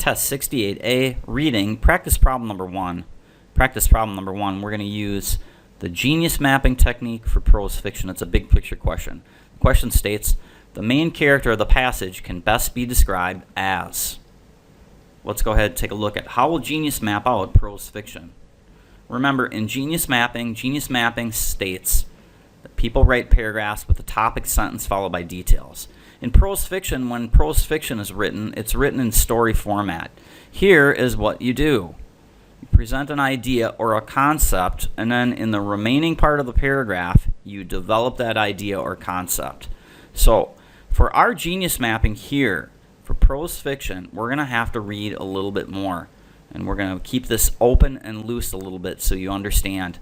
test 68A, reading, practice problem number 1. Practice problem number 1, we're going to use the genius mapping technique for prose fiction. It's a big picture question. The question states, the main character of the passage can best be described as. Let's go ahead and take a look at how will genius map out prose fiction. Remember, in genius mapping states that people write paragraphs with a topic sentence followed by details. In prose fiction, when prose fiction is written, it's written in story format. Here is what you do. You present an idea or a concept, and then in the remaining part of the paragraph, you develop that idea or concept. So, for our genius mapping here, for prose fiction, we're going to have to read a little bit more. And we're going to keep this open and loose a little bit so you understand.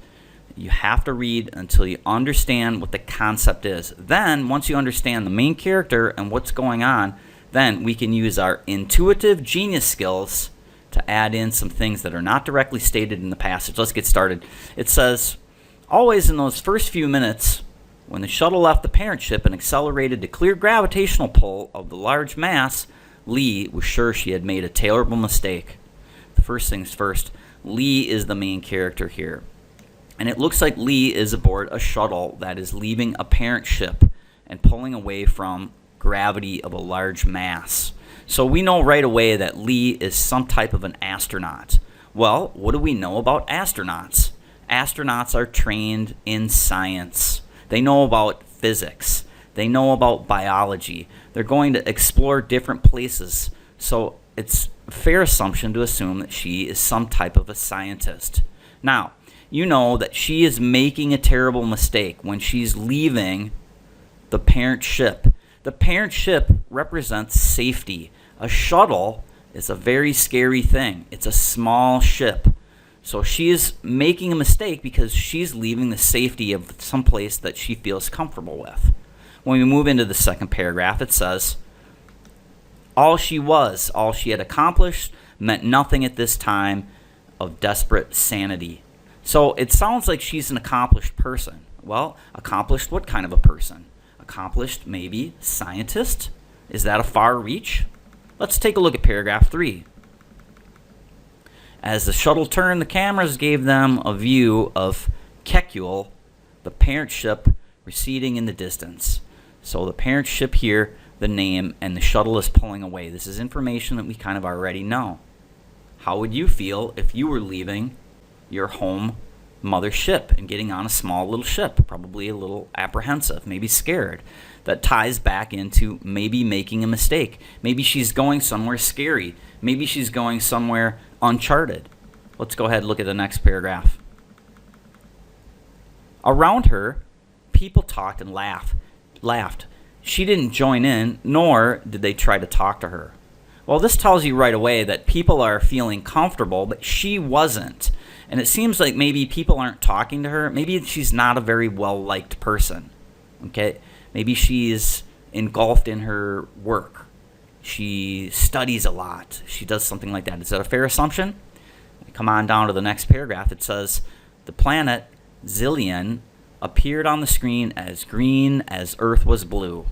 You have to read until you understand what the concept is. Then, once you understand the main character and what's going on, then we can use our intuitive genius skills to add in some things that are not directly stated in the passage. Let's get started. It says, always in those first few minutes, when the shuttle left the parent ship and accelerated to clear gravitational pull of the large mass, Lee was sure she had made a terrible mistake. First things first, Lee is the main character here. And it looks like Lee is aboard a shuttle that is leaving a parent ship and pulling away from gravity of a large mass. So we know right away that Lee is some type of an astronaut. Well, what do we know about astronauts? Astronauts are trained in science. They know about physics. They know about biology. They're going to explore different places. So it's a fair assumption to assume that she is some type of a scientist. Now, you know that she is making a terrible mistake when she's leaving the parent ship. The parent ship represents safety. A shuttle is a very scary thing. It's a small ship. So she is making a mistake because she's leaving the safety of some place that she feels comfortable with. When we move into the second paragraph, it says, all she had accomplished, meant nothing at this time of desperate sanity. So it sounds like she's an accomplished person. Well, accomplished what kind of a person? Accomplished, maybe, scientist? Is that a far reach? Let's take a look at paragraph 3. As the shuttle turned, the cameras gave them a view of Kekule, the parent ship, receding in the distance. So the parent ship here, the name, and the shuttle is pulling away. This is information that we kind of already know. How would you feel if you were leaving your home mother ship and getting on a small little ship? Probably a little apprehensive, maybe scared. That ties back into maybe making a mistake. Maybe she's going somewhere scary. Maybe she's going somewhere uncharted. Let's go ahead and look at the next paragraph. Around her, people talked and laughed. She didn't join in, nor did they try to talk to her. Well, this tells you right away that people are feeling comfortable, but she wasn't. And it seems like maybe people aren't talking to her. Maybe she's not a very well-liked person. Okay? Maybe she's engulfed in her work. She studies a lot. She does something like that. Is that a fair assumption? Come on down to the next paragraph. It says, the planet Zillion appeared on the screen as green as Earth was blue.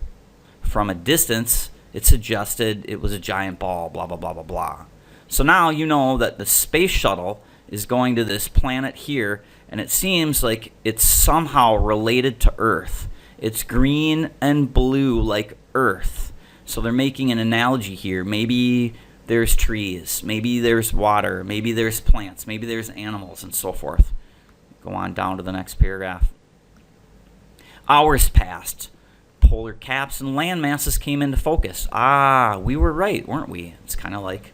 From a distance, it suggested it was a giant ball, blah, blah, blah, blah, blah. So now you know that the space shuttle is going to this planet here, and it seems like it's somehow related to Earth. It's green and blue like Earth. So they're making an analogy here. Maybe there's trees, maybe there's water, maybe there's plants, maybe there's animals, and so forth. Go on down to the next paragraph. Hours passed. Polar caps and land masses came into focus. Ah, we were right, weren't we? It's kind of like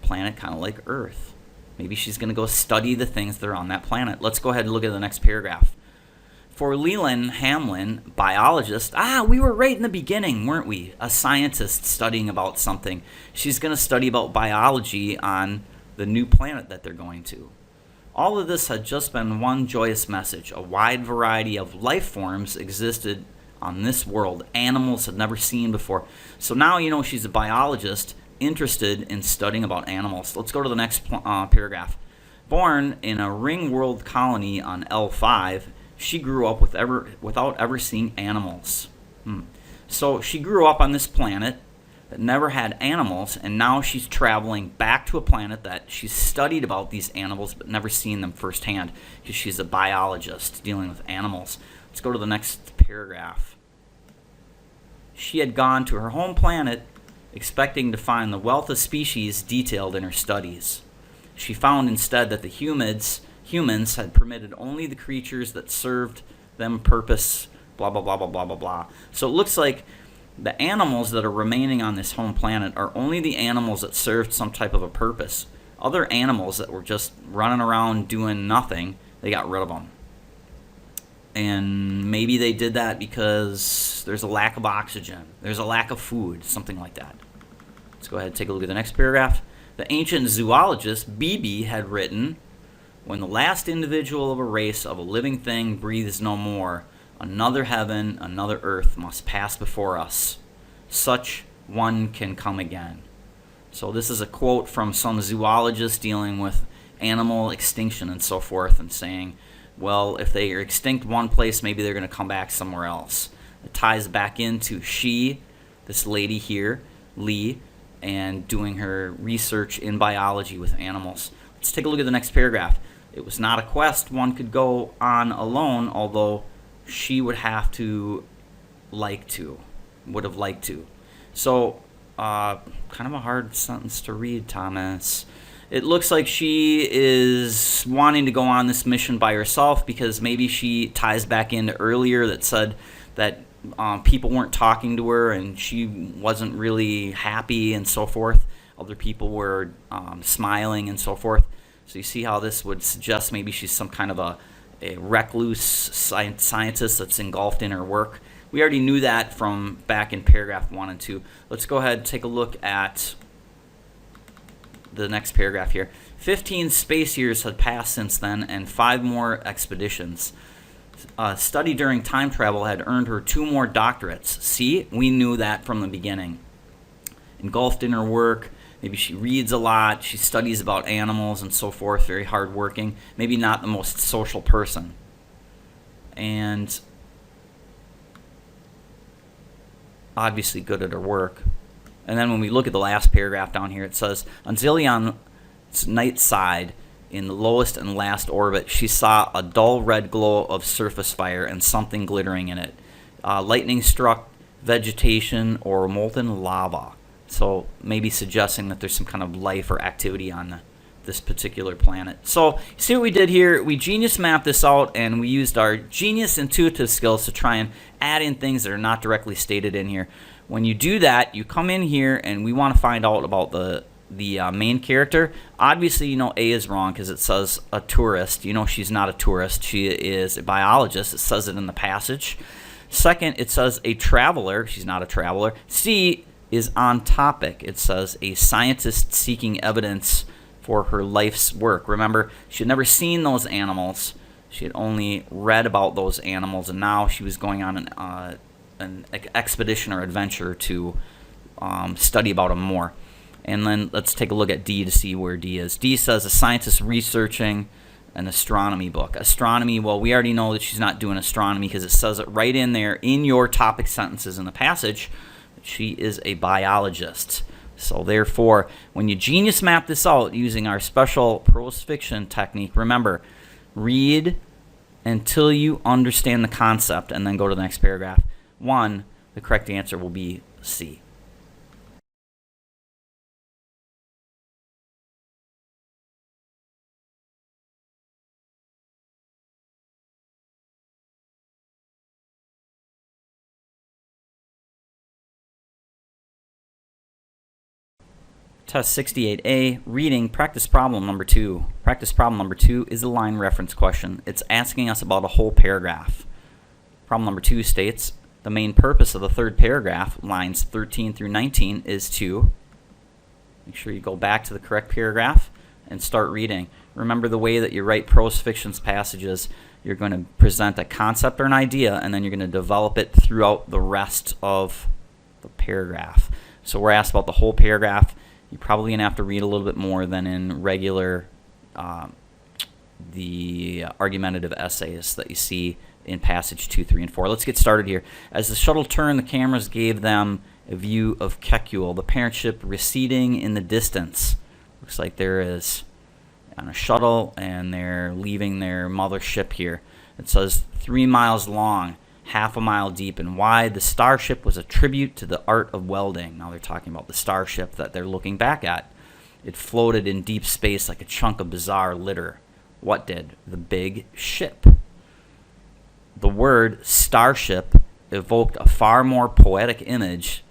planet, kind of like Earth. Maybe she's going to go study the things that are on that planet. Let's go ahead and look at the next paragraph. For Leland Hamlin, biologist, we were right in the beginning, weren't we? A scientist studying about something. She's going to study about biology on the new planet that they're going to. All of this had just been one joyous message. A wide variety of life forms existed on this world. Animals had never seen before. So now you know she's a biologist interested in studying about animals. Let's go to the next paragraph. Born in a ring world colony on L5, she grew up without ever seeing animals. So she grew up on this planet that never had animals, and now she's traveling back to a planet that she's studied about these animals but never seen them firsthand because she's a biologist dealing with animals. Let's go to the next paragraph. She had gone to her home planet expecting to find the wealth of species detailed in her studies. She found instead that the humans had permitted only the creatures that served them purpose, blah, blah, blah, blah, blah, blah, blah. So it looks like the animals that are remaining on this home planet are only the animals that served some type of a purpose. Other animals that were just running around doing nothing, they got rid of them. And maybe they did that because there's a lack of oxygen, there's a lack of food, something like that. Let's go ahead and take a look at the next paragraph. The ancient zoologist Beebe had written, "When the last individual of a race of a living thing breathes no more, another heaven, another earth must pass before us. Such one can come again." So this is a quote from some zoologist dealing with animal extinction and so forth, and saying, well, if they are extinct one place, maybe they're going to come back somewhere else. It ties back into she, this lady here, Lee, and doing her research in biology with animals. Let's take a look at the next paragraph. It was not a quest one could go on alone, although she would have to would have liked to. So, kind of a hard sentence to read, Thomas. It looks like she is wanting to go on this mission by herself because maybe she ties back into earlier that said that people weren't talking to her and she wasn't really happy and so forth. Other people were smiling and so forth. So you see how this would suggest maybe she's some kind of a recluse scientist that's engulfed in her work. We already knew that from back in paragraph 1 and 2. Let's go ahead and take a look at the next paragraph here. 15 space years had passed since then, and 5 more expeditions. Study during time travel had earned her 2 more doctorates. See, we knew that from the beginning. Engulfed in her work, maybe she reads a lot, she studies about animals and so forth, very hardworking, maybe not the most social person. And obviously good at her work. And then when we look at the last paragraph down here, it says, on Zillion's night side, in the lowest and last orbit, she saw a dull red glow of surface fire and something glittering in it. Lightning struck vegetation or molten lava. So maybe suggesting that there's some kind of life or activity on this particular planet. So you see what we did here? We genius mapped this out, and we used our genius intuitive skills to try and add in things that are not directly stated in here. When you do that, you come in here, and we want to find out about the main character. Obviously, you know A is wrong because it says a tourist. You know she's not a tourist. She is a biologist. It says it in the passage. Second, it says a traveler. She's not a traveler. C is on topic. It says a scientist seeking evidence for her life's work. Remember, she had never seen those animals. She had only read about those animals, and now she was going on an expedition or adventure to study about them more. And then let's take a look at D to see where D is. D says a scientist researching an astronomy book. Astronomy, well, we already know that she's not doing astronomy because it says it right in there in your topic sentences in the passage. She is a biologist. So therefore, when you genius map this out using our special prose fiction technique, remember, read until you understand the concept and then go to the next paragraph. 1, the correct answer will be C. Test 68A, reading, practice problem number 2. Practice problem number 2 is a line reference question. It's asking us about a whole paragraph. Problem number 2 states, the main purpose of the third paragraph, lines 13 through 19, is to, make sure you go back to the correct paragraph and start reading. Remember the way that you write prose fictions passages, you're going to present a concept or an idea, and then you're going to develop it throughout the rest of the paragraph. So we're asked about the whole paragraph. You're probably going to have to read a little bit more than in regular the argumentative essays that you see in passage 2, 3, and 4. Let's get started here. As the shuttle turned, the cameras gave them a view of Kekule, the parent ship receding in the distance. Looks like there is on a shuttle, and they're leaving their mothership here. It says 3 miles long, half a mile deep and wide. The starship was a tribute to the art of welding. Now they're talking about the starship that they're looking back at. It floated in deep space like a chunk of bizarre litter. What did? The big ship. The word starship evoked a far more poetic image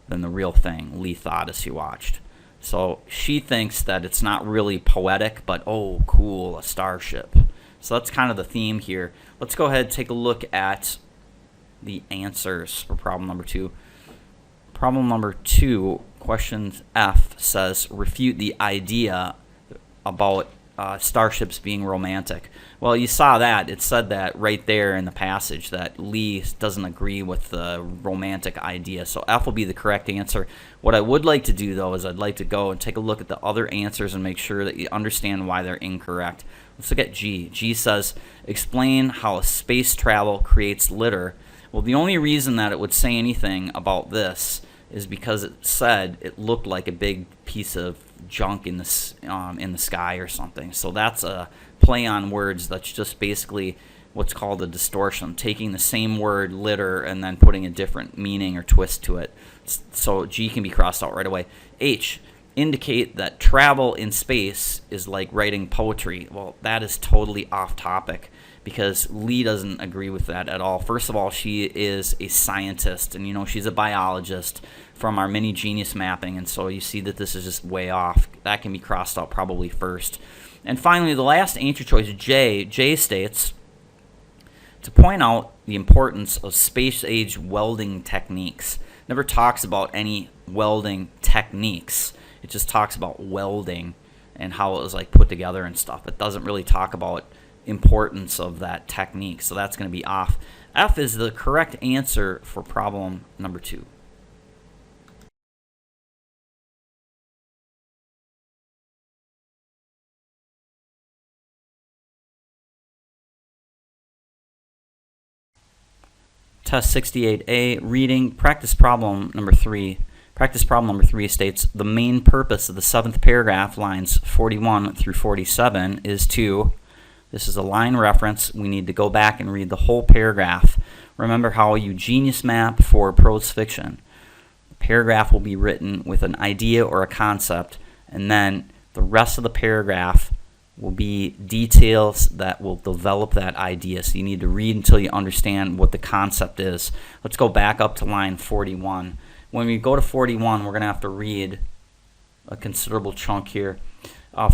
than the real thing, Lee thought as he watched. So she thinks that it's not really poetic, but oh, cool, a starship. So that's kind of the theme here. Let's go ahead and take a look at the answers for problem number 2. Problem number 2, question F, says refute the idea about starships being romantic. Well, you saw that. It said that right there in the passage that Lee doesn't agree with the romantic idea. So F will be the correct answer. What I would like to do, though, is I'd like to go and take a look at the other answers and make sure that you understand why they're incorrect. Let's look at G. G says, explain how space travel creates litter. Well, the only reason that it would say anything about this is because it said it looked like a big piece of junk in the sky or something. So that's a play on words. That's just basically what's called a distortion, taking the same word litter and then putting a different meaning or twist to it. So G can be crossed out right away. H, indicate that travel in space is like writing poetry. Well, that is totally off topic because Lee doesn't agree with that at all. First of all, she is a scientist, and you know she's a biologist from our mini genius mapping, and so you see that this is just way off. That can be crossed out probably first. And finally, the last answer choice, J. J states to point out the importance of space-age welding techniques. Never talks about any welding techniques. It just talks about welding and how it was like put together and stuff. It doesn't really talk about importance of that technique, so that's going to be off. F is the correct answer for problem number 2. Test 68A, reading, practice problem number 3. Practice problem number 3 states, the main purpose of the 7th paragraph, lines 41 through 47, is to, this is a line reference, we need to go back and read the whole paragraph. Remember how you genius map for prose fiction. The paragraph will be written with an idea or a concept, and then the rest of the paragraph will be details that will develop that idea. So you need to read until you understand what the concept is. Let's go back up to line 41. When we go to 41, we're going to have to read a considerable chunk here.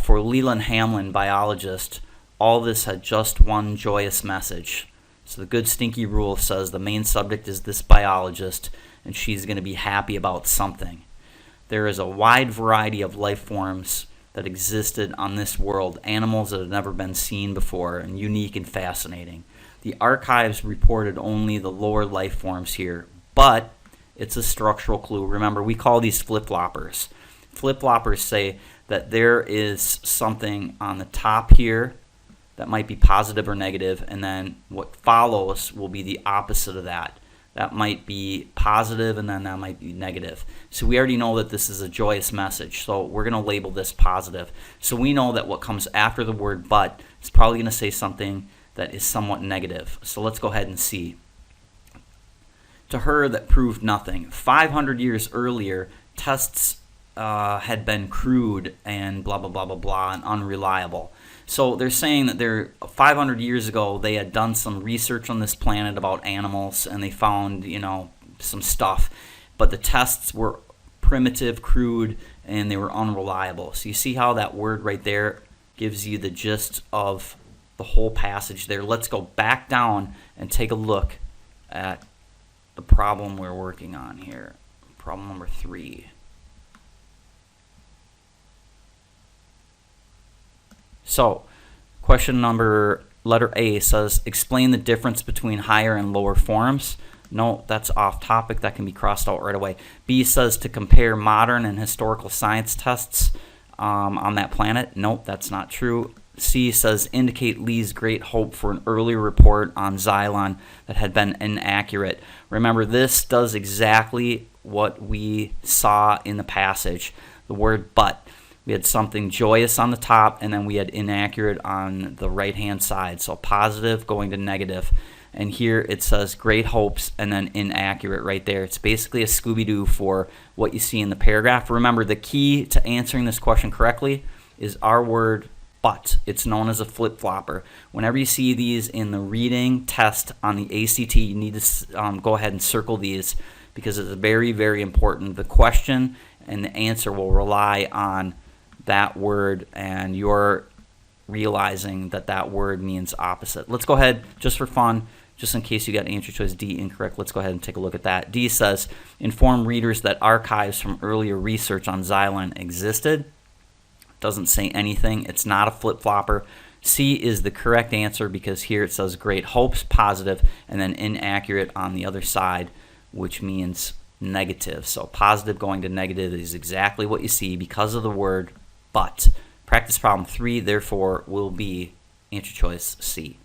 For Leland Hamlin, biologist, all this had just one joyous message. So the good stinky rule says the main subject is this biologist, and she's going to be happy about something. There is a wide variety of life forms that existed on this world, animals that had never been seen before, and unique and fascinating. The archives reported only the lower life forms here, but it's a structural clue. Remember, we call these flip-floppers. Flip-floppers say that there is something on the top here that might be positive or negative, and then what follows will be the opposite of that. That might be positive, and then that might be negative. So we already know that this is a joyous message, so we're going to label this positive. So we know that what comes after the word but is probably going to say something that is somewhat negative. So let's go ahead and see. To her, that proved nothing. 500 years earlier, tests had been crude and blah, blah, blah, blah, blah, and unreliable. So they're saying that 500 years ago, they had done some research on this planet about animals, and they found, some stuff. But the tests were primitive, crude, and they were unreliable. So you see how that word right there gives you the gist of the whole passage there. Let's go back down and take a look at the problem we're working on here. Problem number 3. So, question number, letter A says, explain the difference between higher and lower forms. No, that's off topic. That can be crossed out right away. B says to compare modern and historical science tests on that planet. Nope, that's not true. C says indicate Lee's great hope for an earlier report on Xylon that had been inaccurate. Remember, this does exactly what we saw in the passage. The word but. We had something joyous on the top, and then we had inaccurate on the right-hand side. So positive going to negative. And here it says great hopes and then inaccurate right there. It's basically a Scooby-Doo for what you see in the paragraph. Remember, the key to answering this question correctly is our word but. It's known as a flip-flopper. Whenever you see these in the reading test on the ACT, you need to go ahead and circle these because it's very, very important. The question and the answer will rely on that word, and you're realizing that that word means opposite. Let's go ahead, just for fun, just in case you got answer choice D incorrect, let's go ahead and take a look at that. D says, inform readers that archives from earlier research on xylem existed. Doesn't say anything. It's not a flip-flopper. C is the correct answer because here it says great hopes, positive, and then inaccurate on the other side, which means negative. So positive going to negative is exactly what you see because of the word but. Practice problem 3, therefore, will be answer choice C.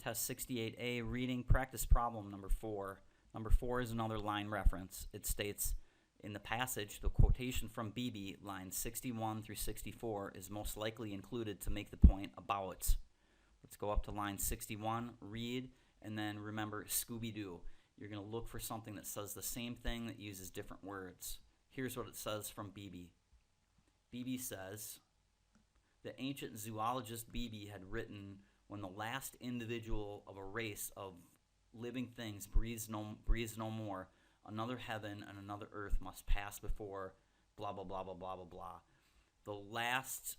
Test 68A, reading practice problem number 4. Number 4 is another line reference. It states, in the passage, the quotation from BB, lines 61 through 64, is most likely included to make the point about. Let's go up to line 61, read, and then remember Scooby-Doo. You're going to look for something that says the same thing that uses different words. Here's what it says from BB. BB says, the ancient zoologist BB had written, when the last individual of a race of living things breathes no more, another heaven and another earth must pass before blah, blah, blah, blah, blah, blah, blah. The last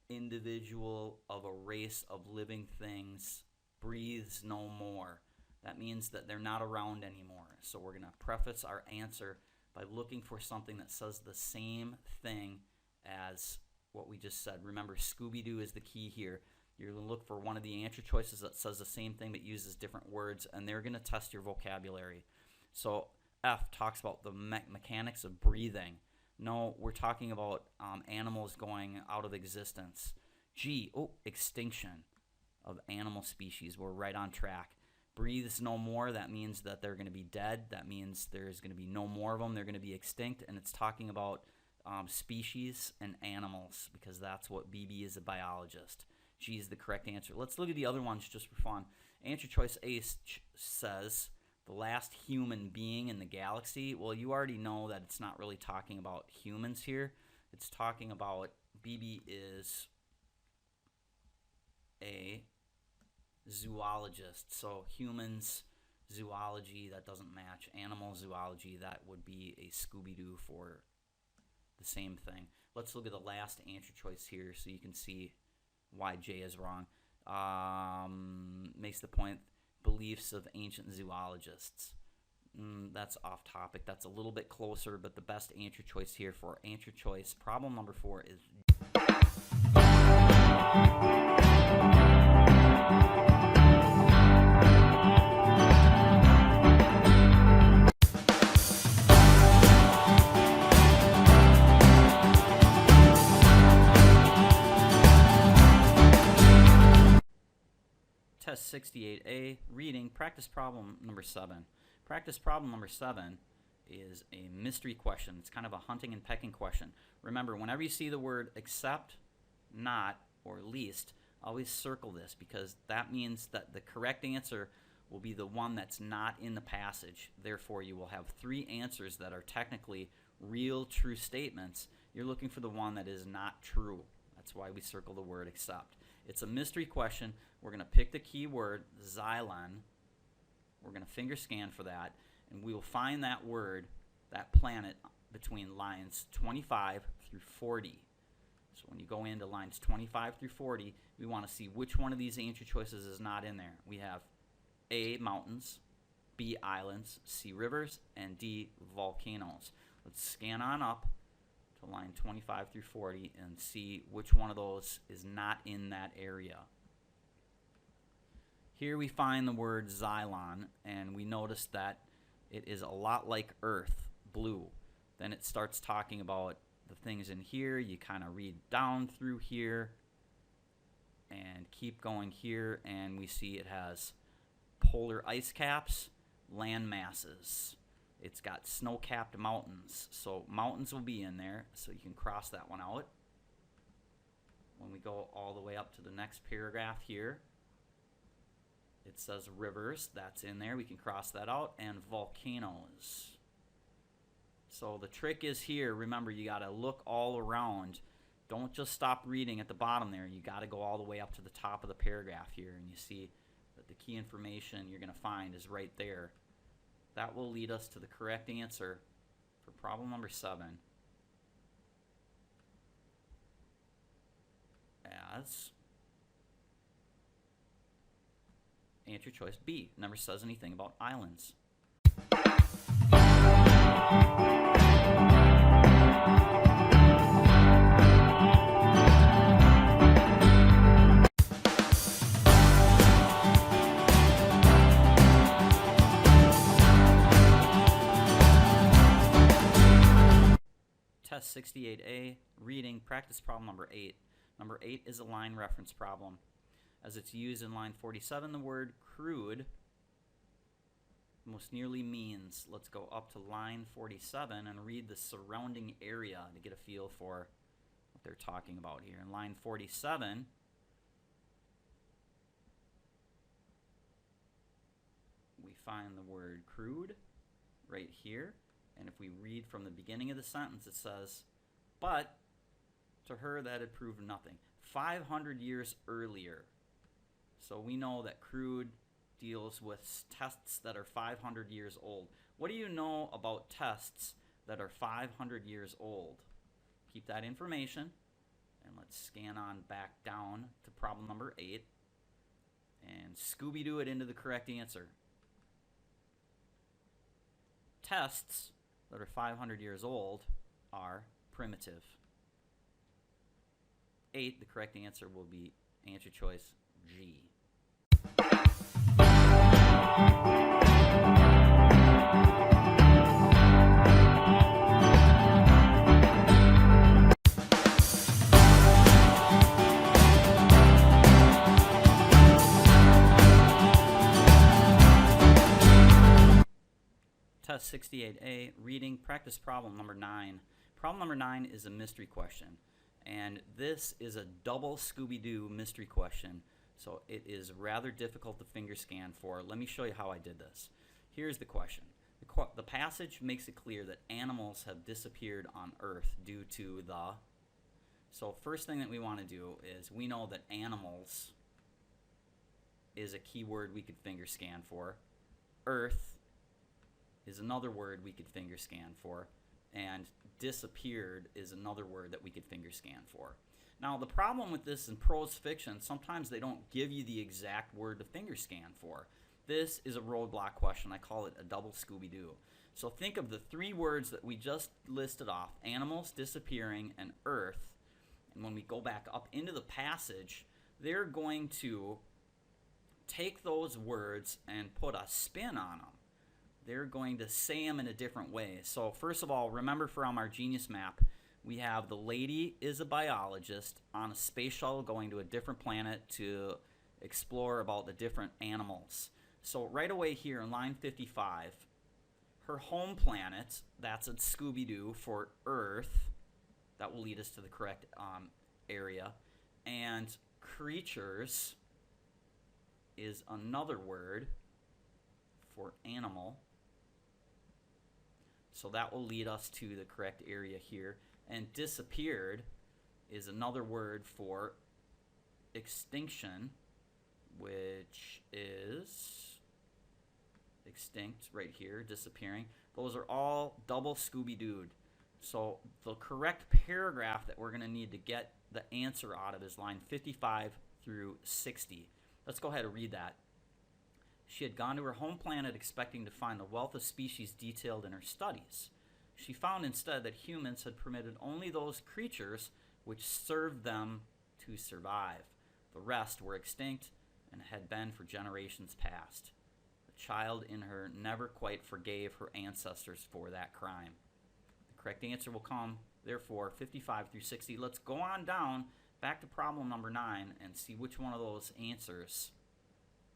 individual of a race of living things breathes no more. That means that they're not around anymore. So we're going to preface our answer by looking for something that says the same thing as what we just said. Remember, Scooby-Doo is the key here. You're going to look for one of the answer choices that says the same thing but uses different words, and they're going to test your vocabulary. So F talks about the mechanics of breathing. No, we're talking about animals going out of existence. G, extinction of animal species. We're right on track. Breathes no more, that means that they're going to be dead. That means there's going to be no more of them. They're going to be extinct, and it's talking about species and animals because that's what BB is, a biologist. G is the correct answer. Let's look at the other ones just for fun. Answer choice A says the last human being in the galaxy. Well, you already know that it's not really talking about humans here. It's talking about BB is a zoologist. So humans, zoology, that doesn't match. Animal zoology, that would be a Scooby-Doo for the same thing. Let's look at the last answer choice here so you can see why J is wrong. Makes the point, beliefs of ancient zoologists. That's off topic. That's a little bit closer, but the best answer choice here for answer choice problem number 4 is Test 68A, reading, practice problem number 7. Practice problem number 7 is a mystery question. It's kind of a hunting and pecking question. Remember, whenever you see the word except, not, or least, always circle this because that means that the correct answer will be the one that's not in the passage. Therefore, you will have 3 answers that are technically real, true statements. You're looking for the one that is not true. That's why we circle the word except. It's a mystery question. We're going to pick the key word, xylem. We're going to finger scan for that, and we will find that word, that planet, between lines 25 through 40. So when you go into lines 25 through 40, we want to see which one of these answer choices is not in there. We have A, mountains, B, islands, C, rivers, and D, volcanoes. Let's scan on up to line 25 through 40 and see which one of those is not in that area. Here we find the word xylem, and we notice that it is a lot like Earth, blue. Then it starts talking about the things in here. You kind of read down through here and keep going here, and we see it has polar ice caps, land masses. It's got snow-capped mountains, so mountains will be in there, so you can cross that one out. When we go all the way up to the next paragraph here, it says rivers, that's in there, we can cross that out, and volcanoes. So the trick is here, remember, you got to look all around. Don't just stop reading at the bottom there. You got to go all the way up to the top of the paragraph here, and you see that the key information you're going to find is right there. That will lead us to the correct answer for problem number 7. As answer choice B, never says anything about islands. Test 68A, reading, practice problem number 8. Number 8 is a line reference problem. As it's used in line 47, the word crude most nearly means, let's go up to line 47 and read the surrounding area to get a feel for what they're talking about here. In line 47, we find the word crude right here. And if we read from the beginning of the sentence, it says, but to her that had proved nothing. 500 years earlier. So we know that crude deals with tests that are 500 years old. What do you know about tests that are 500 years old? Keep that information. And let's scan on back down to problem number 8. And Scooby-Doo it into the correct answer. Tests that are 500 years old are primitive. 8, the correct answer will be answer choice G. Test 68A, reading, practice problem number 9. Problem number 9 is a mystery question, and this is a double Scooby-Doo mystery question, so it is rather difficult to finger scan for. Let me show you how I did this. Here's the question. The passage makes it clear that animals have disappeared on Earth due to the... So first thing that we want to do is we know that animals is a keyword we could finger scan for. Earth is another word we could finger scan for, and disappeared is another word that we could finger scan for. Now the problem with this in prose fiction, sometimes they don't give you the exact word to finger scan for. This is a roadblock question. I call it a double Scooby-Doo. So think of the 3 words that we just listed off, animals, disappearing, and Earth. And when we go back up into the passage, they're going to take those words and put a spin on them. They're going to say them in a different way. So first of all, remember from our genius map, we have the lady is a biologist on a space shuttle going to a different planet to explore about the different animals. So right away here in line 55, her home planet, that's a Scooby-Doo for Earth. That will lead us to the correct area. And creatures is another word for animal. So that will lead us to the correct area here. And disappeared is another word for extinction, which is extinct right here, disappearing. Those are all double Scooby-Dooed. So the correct paragraph that we're going to need to get the answer out of is line 55 through 60. Let's go ahead and read that. She had gone to her home planet expecting to find the wealth of species detailed in her studies. She found instead that humans had permitted only those creatures which served them to survive. The rest were extinct and had been for generations past. The child in her never quite forgave her ancestors for that crime. The correct answer will come, therefore, 55 through 60. Let's go on down back to problem number 9 and see which one of those answers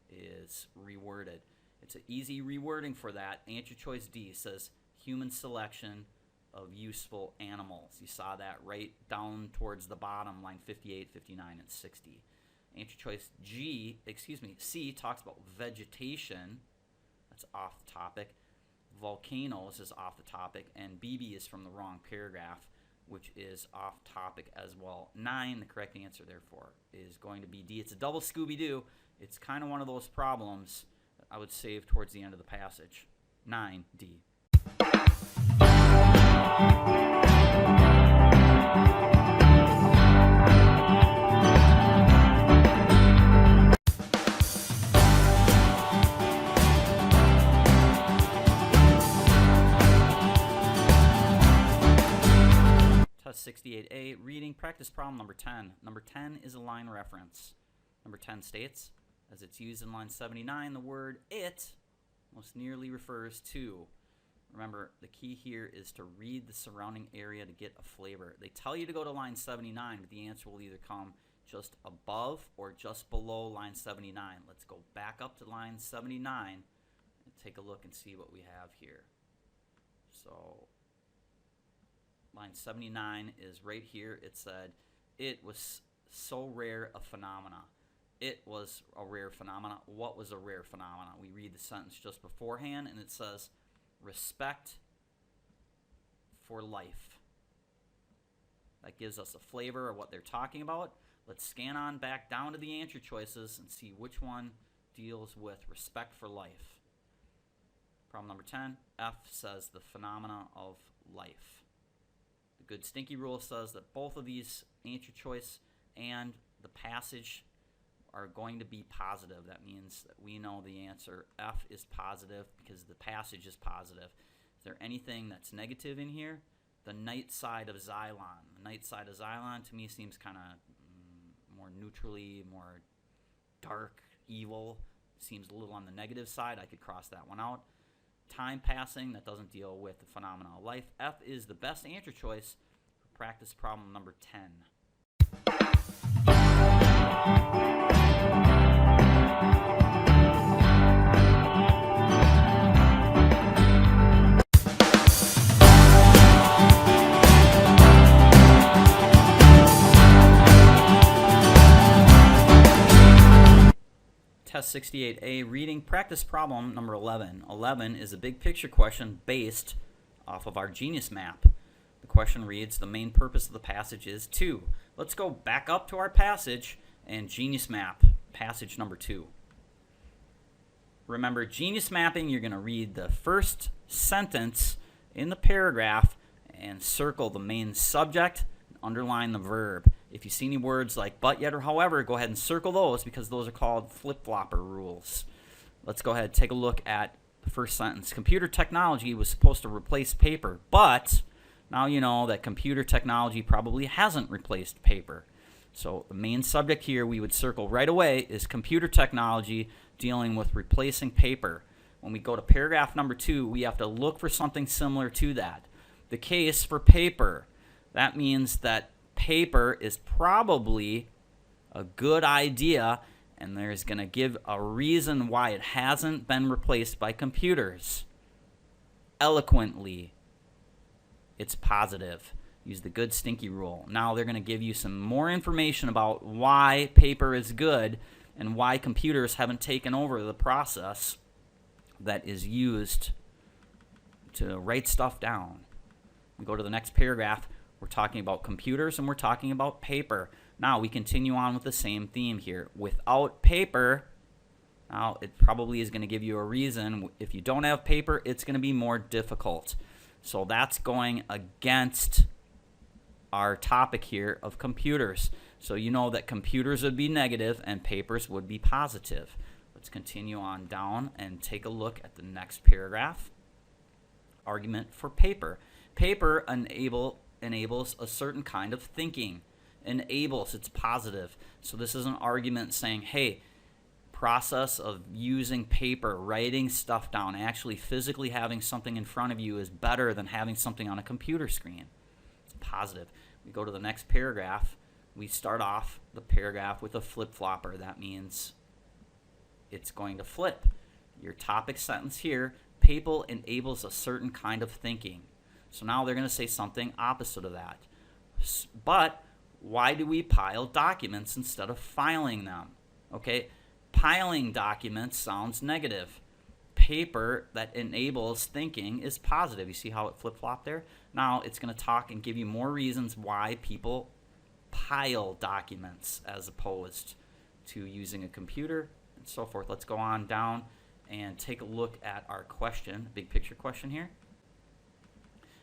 is reworded. It's an easy rewording for that. Answer choice D says human selection of useful animals. You saw that right down towards the bottom, line 58, 59, and 60. Answer choice C talks about vegetation. That's off the topic. Volcanoes is off the topic, and BB is from the wrong paragraph, which is off topic as well. 9, the correct answer, therefore, is going to be D. It's a double Scooby-Doo. It's kind of one of those problems that I would save towards the end of the passage. 9, D. Test 68A, reading practice problem number 10. Number 10 is a line reference. Number 10 states, as it's used in line 79, the word it most nearly refers to. Remember, the key here is to read the surrounding area to get a flavor. They tell you to go to line 79, but the answer will either come just above or just below line 79. Let's go back up to line 79 and take a look and see what we have here. So line 79 is right here. It said, it was so rare a phenomena. It was a rare phenomena. What was a rare phenomena? We read the sentence just beforehand, and it says, respect for life. That gives us a flavor of what they're talking about. Let's scan on back down to the answer choices and see which one deals with respect for life. Problem number 10, F says the phenomena of life. The good stinky rule says that both of these answer choice and the passage are going to be positive. That means that we know the answer F is positive because the passage is positive. Is there anything that's negative in here? The night side of Xylon. The night side of Xylon to me seems kind of more neutrally, more dark, evil. Seems a little on the negative side. I could cross that one out. Time passing, that doesn't deal with the phenomena of life. F is the best answer choice for practice problem number 10. Test 68A, reading practice problem number 11. 11 is a big picture question based off of our genius map. The question reads, the main purpose of the passage is 2. Let's go back up to our passage and genius map, passage number 2. Remember, genius mapping, you're going to read the first sentence in the paragraph and circle the main subject and underline the verb. If you see any words like but, yet, or however, go ahead and circle those because those are called flip-flopper rules. Let's go ahead and take a look at the first sentence. Computer technology was supposed to replace paper, but now you know that computer technology probably hasn't replaced paper. So the main subject here we would circle right away is computer technology dealing with replacing paper. When we go to paragraph number 2, we have to look for something similar to that. The case for paper, that means that paper is probably a good idea, and there's going to give a reason why it hasn't been replaced by computers. Eloquently, it's positive. Use the good stinky rule. Now they're going to give you some more information about why paper is good and why computers haven't taken over the process that is used to write stuff down. We go to the next paragraph. We're talking about computers and we're talking about paper. Now we continue on with the same theme here. Without paper, now it probably is going to give you a reason. If you don't have paper, it's going to be more difficult. So that's going against our topic here of computers. So you know that computers would be negative and papers would be positive. Let's continue on down and take a look at the next paragraph. Argument for paper. Paper enables a certain kind of thinking. Enables, it's positive. So this is an argument saying, hey, process of using paper, writing stuff down, actually physically having something in front of you is better than having something on a computer screen. It's positive. We go to the next paragraph. We start off the paragraph with a flip-flopper. That means it's going to flip. Your topic sentence here, paper enables a certain kind of thinking. So now they're going to say something opposite of that. But why do we pile documents instead of filing them? Okay, piling documents sounds negative. Paper that enables thinking is positive. You see how it flip-flopped there? Now it's going to talk and give you more reasons why people pile documents as opposed to using a computer and so forth. Let's go on down and take a look at our question, big picture question here.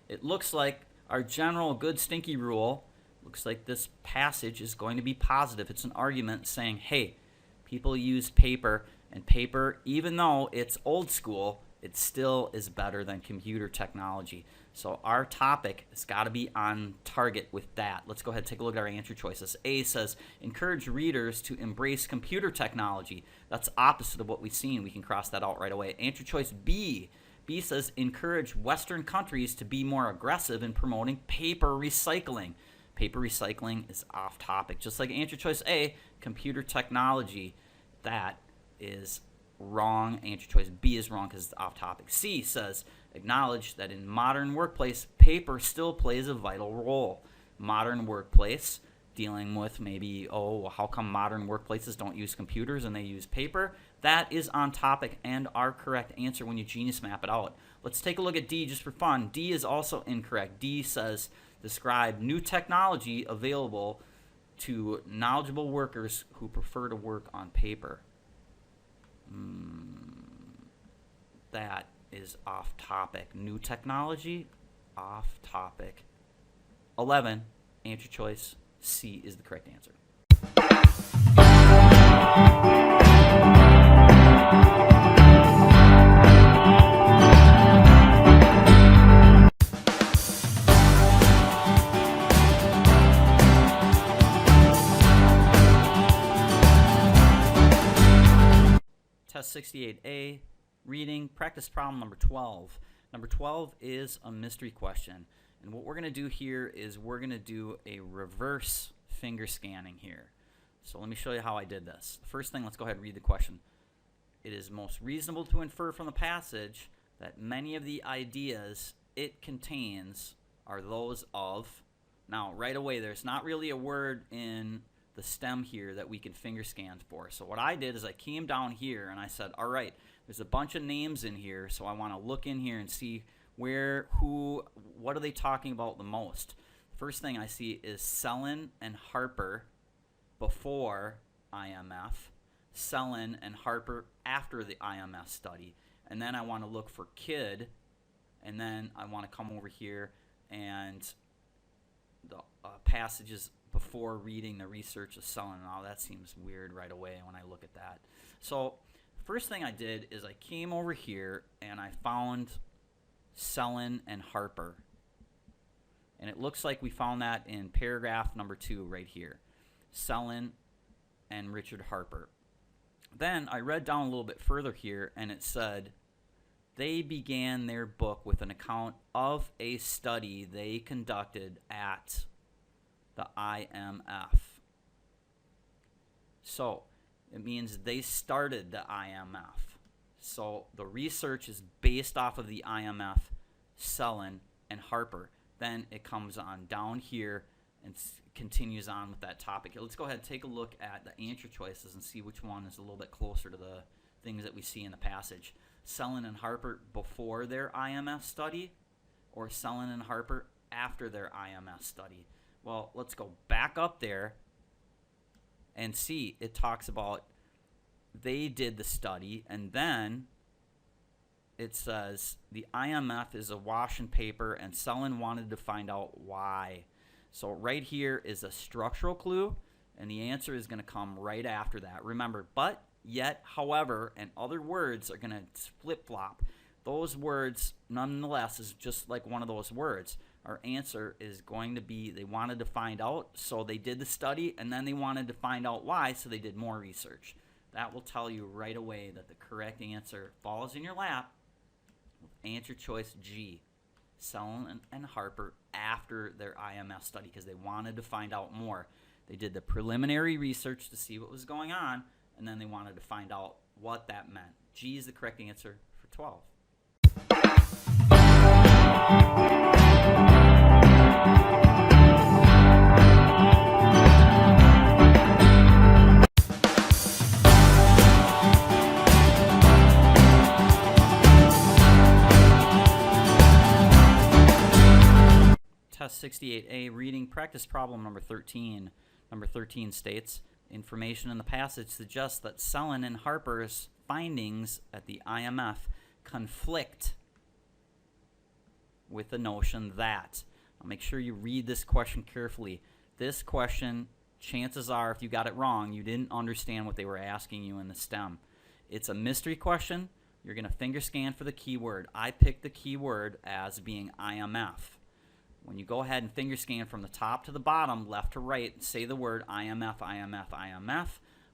It looks like our general good stinky rule, looks like this passage is going to be positive. It's an argument saying, hey, people use paper, and paper, even though it's old school, it still is better than computer technology. So our topic has got to be on target with that. Let's go ahead and take a look at our answer choices. A says, encourage readers to embrace computer technology. That's opposite of what we've seen. We can cross that out right away. Answer choice B. B says, encourage Western countries to be more aggressive in promoting paper recycling. Paper recycling is off topic. Just like answer choice A, computer technology, that is wrong. Answer choice B is wrong because it's off topic. C says, acknowledge that in modern workplace, paper still plays a vital role. Modern workplace, dealing with maybe, oh, how come modern workplaces don't use computers and they use paper? That is on topic and our correct answer when you genius map it out. Let's take a look at D just for fun. D is also incorrect. D says, describe new technology available to knowledgeable workers who prefer to work on paper. That is off topic. New technology, off topic. 11, answer choice C is the correct answer. Test 68A, reading, practice problem number 12. Number 12 is a mystery question. And what we're going to do here is we're going to do a reverse finger scanning here. So let me show you how I did this. The first thing, let's go ahead and read the question. It is most reasonable to infer from the passage that many of the ideas it contains are those of. Now, right away, there's not really a word in the stem here that we can finger scan for. So what I did is I came down here and I said, all right, there's a bunch of names in here, so I want to look in here and see where, who, what are they talking about the most. First thing I see is Sellin and Harper before IMF, Sellin and Harper after the IMF study. And then I want to look for Kidd, and then I want to come over here and the passages before reading the research of Sellin. Now that seems weird right away when I look at that. So first thing I did is I came over here and I found Sellin and Harper. And it looks like we found that in paragraph number 2 right here. Sellin and Richard Harper. Then I read down a little bit further here and it said, they began their book with an account of a study they conducted at the IMF. So it means they started the IMF. So the research is based off of the IMF, Sellin, and Harper. Then it comes on down here and continues on with that topic. Let's go ahead and take a look at the answer choices and see which one is a little bit closer to the things that we see in the passage. Sellin and Harper before their IMF study, or Sellin and Harper after their IMF study? Well, let's go back up there and see. It talks about they did the study, and then it says the IMF is awash in paper, and Sellin wanted to find out why. So right here is a structural clue, and the answer is going to come right after that. Remember, but, yet, however, and other words are going to flip-flop. Those words, nonetheless, is just like one of those words. Our answer is going to be they wanted to find out, so they did the study, and then they wanted to find out why, so they did more research. that will tell you right away that the correct answer falls in your lap with answer choice G. Sellon and Harper after their IMF study because they wanted to find out more. They did the preliminary research to see what was going on, and then they wanted to find out what that meant. G is the correct answer for 12. Test 68A, reading practice problem number 13. Number 13 states, information in the passage suggests that Sellon and Harper's findings at the IMF conflict with the notion that. Now make sure you read this question carefully. This question, chances are, if you got it wrong, you didn't understand what they were asking you in the STEM. It's a mystery question. You're going to finger scan for the keyword. I picked the keyword as being IMF. When you go ahead and finger scan from the top to the bottom, left to right, say the word IMF, IMF, IMF,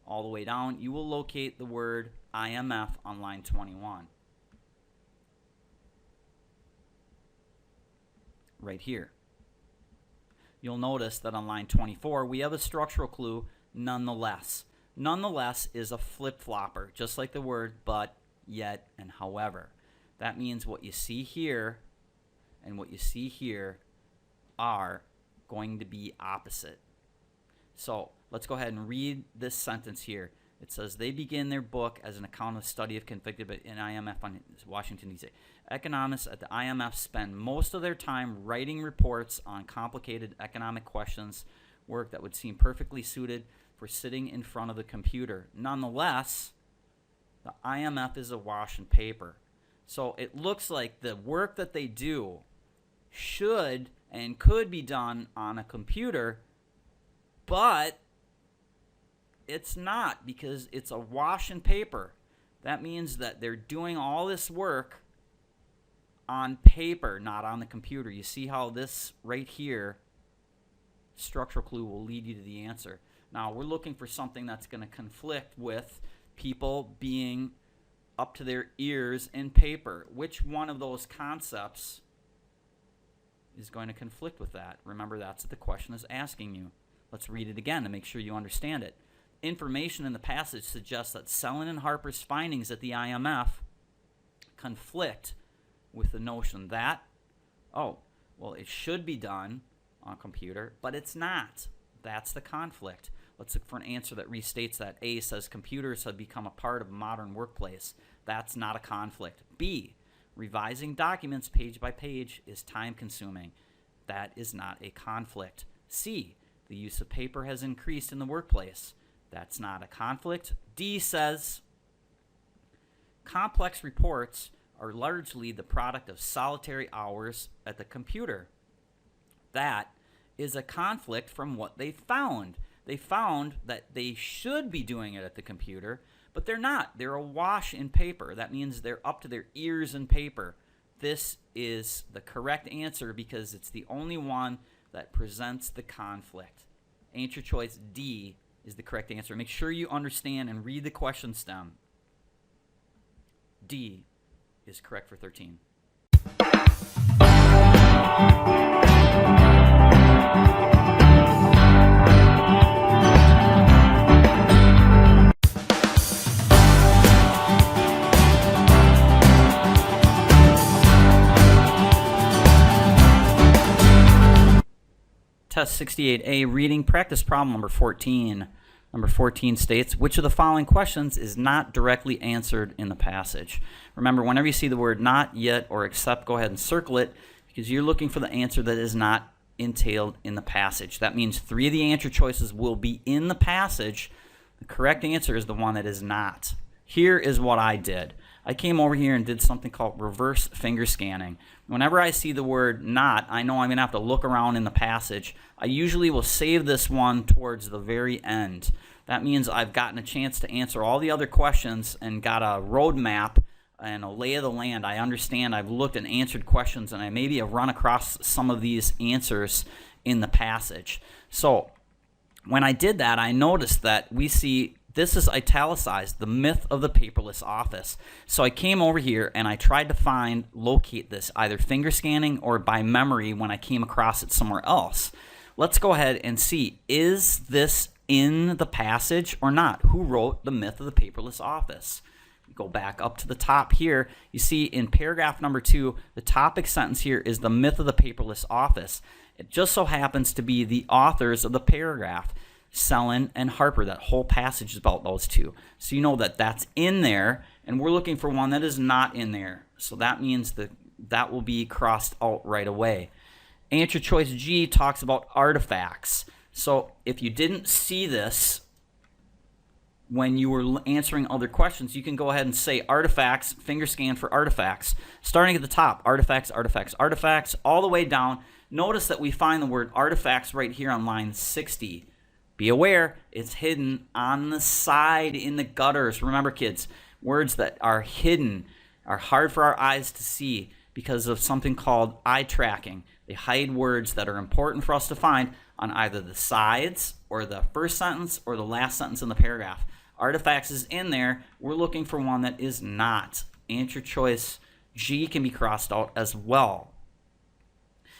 all the way down, you will locate the word IMF on line 21. Right here. You'll notice that on line 24, we have a structural clue, nonetheless. Nonetheless is a flip-flopper, just like the word but, yet, and however. That means what you see here and what you see here are going to be opposite. So let's go ahead and read this sentence here. It says, they begin their book as an account of study of conflicted in IMF on Washington, D.C. Economists at the IMF spend most of their time writing reports on complicated economic questions, work that would seem perfectly suited for sitting in front of the computer. Nonetheless, the IMF is awash in paper. So it looks like the work that they do should and could be done on a computer, but it's not because it's awash in paper. That means that they're doing all this work on paper, not on the computer. You see how this right here, structural clue, will lead you to the answer. Now, we're looking for something that's going to conflict with people being up to their ears in paper. Which one of those concepts is going to conflict with that? Remember, that's what the question is asking you. Let's read it again to make sure you understand it. Information in the passage suggests that Sellon and Harper's findings at the IMF conflict with the notion that, oh, well, it should be done on a computer, but it's not. That's the conflict. Let's look for an answer that restates that. A says computers have become a part of a modern workplace. That's not a conflict. B, revising documents page by page is time-consuming. That is not a conflict. C, the use of paper has increased in the workplace. That's not a conflict. D says complex reports are largely the product of solitary hours at the computer. That is a conflict from what they found. They found that they should be doing it at the computer, but they're not. They're awash in paper. That means they're up to their ears in paper. This is the correct answer because it's the only one that presents the conflict. Answer choice D is the correct answer. Make sure you understand and read the question stem. D is correct for 13. Test 68A, reading practice problem number 14. Number 14 states, which of the following questions is not directly answered in the passage? Remember, whenever you see the word not, yet, or except, go ahead and circle it because you're looking for the answer that is not entailed in the passage. That means 3 of the answer choices will be in the passage. The correct answer is the one that is not. Here is what I did. I came over here and did something called reverse finger scanning. Whenever I see the word not, I know I'm going to have to look around in the passage. I usually will save this one towards the very end. That means I've gotten a chance to answer all the other questions and got a roadmap and a lay of the land. I understand I've looked and answered questions, and I maybe have run across some of these answers in the passage. So when I did that, I noticed that we see this is italicized, the myth of the paperless office. So I came over here and I tried to locate this either finger scanning or by memory when I came across it somewhere else. Let's go ahead and see, is this in the passage or not? Who wrote the myth of the paperless office? Go back up to the top here. You see in paragraph number 2, the topic sentence here is the myth of the paperless office. It just so happens to be the authors of the paragraph, Sellon and Harper. That whole passage is about those two. So you know that that's in there, and we're looking for one that is not in there. So that means that will be crossed out right away. Answer choice G talks about artifacts. So if you didn't see this when you were answering other questions, you can go ahead and say artifacts, finger scan for artifacts. Starting at the top, artifacts, artifacts, artifacts, all the way down. Notice that we find the word artifacts right here on line 60. Be aware, it's hidden on the side in the gutters. Remember, kids, words that are hidden are hard for our eyes to see because of something called eye tracking. They hide words that are important for us to find on either the sides or the first sentence or the last sentence in the paragraph. Artifacts is in there. We're looking for one that is not. Answer choice G can be crossed out as well.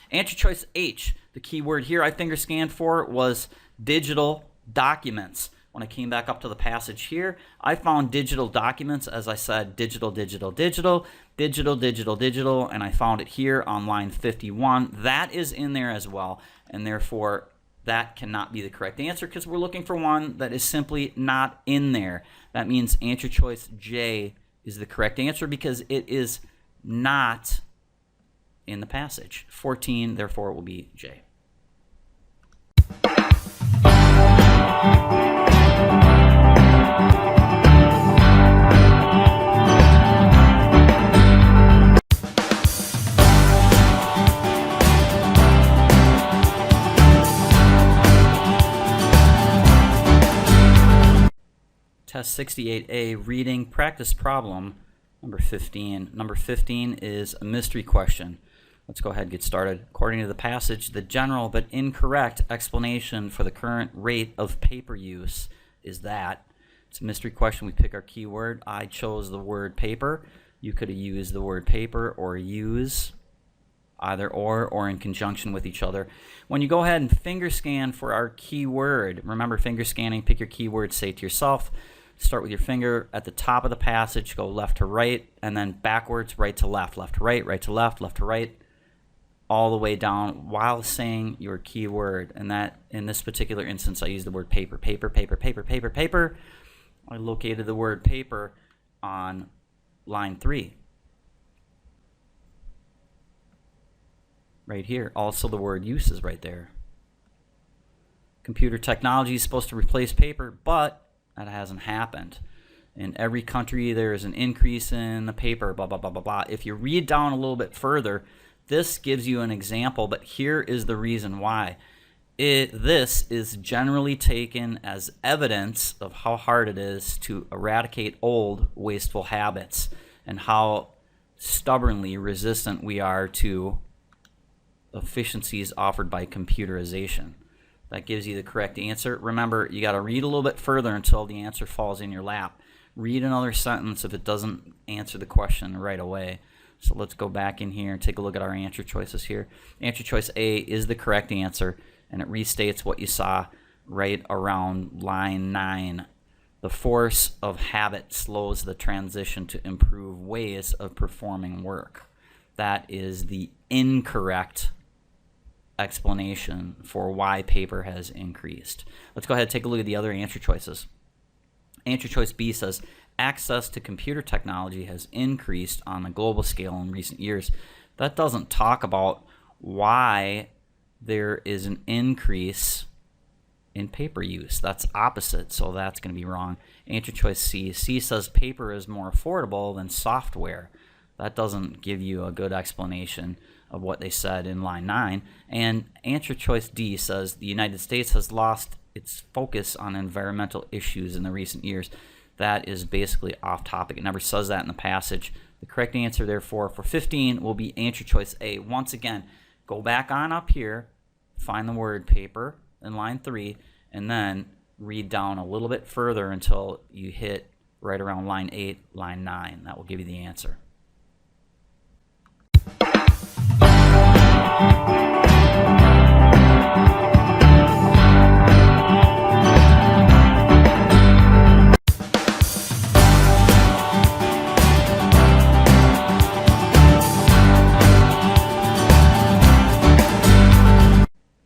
Answer choice H, the key word here I finger scanned for was digital documents. When I came back up to the passage here, I found digital documents, as I said, digital, digital, digital, digital, digital, digital, and I found it here on line 51. That is in there as well, and therefore that cannot be the correct answer because we're looking for one that is simply not in there. That means answer choice J is the correct answer because it is not in the passage. 14, therefore it will be J. Test 68A, reading practice problem number 15. Number 15 is a mystery question. Let's go ahead and get started. According to the passage, the general but incorrect explanation for the current rate of paper use is that. It's a mystery question. We pick our keyword. I chose the word paper. You could have used the word paper or use, either or in conjunction with each other. When you go ahead and finger scan for our keyword, remember finger scanning, pick your keyword, say to yourself, start with your finger at the top of the passage, go left to right, and then backwards, right to left to right, right to left to right, all the way down while saying your keyword. And that, in this particular instance, I used the word paper, paper, paper, paper, paper, paper. I located the word paper on line 3. Right here. Also, the word use is right there. Computer technology is supposed to replace paper, but that hasn't happened. In every country, there is an increase in the paper, blah, blah, blah, blah, blah. If you read down a little bit further, this gives you an example, but here is the reason why. This is generally taken as evidence of how hard it is to eradicate old, wasteful habits and how stubbornly resistant we are to efficiencies offered by computerization. That gives you the correct answer. Remember, you got to read a little bit further until the answer falls in your lap. Read another sentence if it doesn't answer the question right away. So let's go back in here and take a look at our answer choices here. Answer choice A is the correct answer, and it restates what you saw right around line 9. The force of habit slows the transition to improve ways of performing work. That is the incorrect explanation for why paper has increased. Let's go ahead and take a look at the other answer choices. Answer choice B says, access to computer technology has increased on a global scale in recent years. That doesn't talk about why there is an increase in paper use. That's opposite, so that's going to be wrong. Answer choice C. C says paper is more affordable than software. That doesn't give you a good explanation of what they said in line 9. And answer choice D says the United States has lost its focus on environmental issues in the recent years. That is basically off topic. It never says that in the passage. The correct answer, therefore, for 15 will be answer choice A. Once again, go back on up here, find the word paper in line 3, and then read down a little bit further until you hit right around line 8, line 9. That will give you the answer.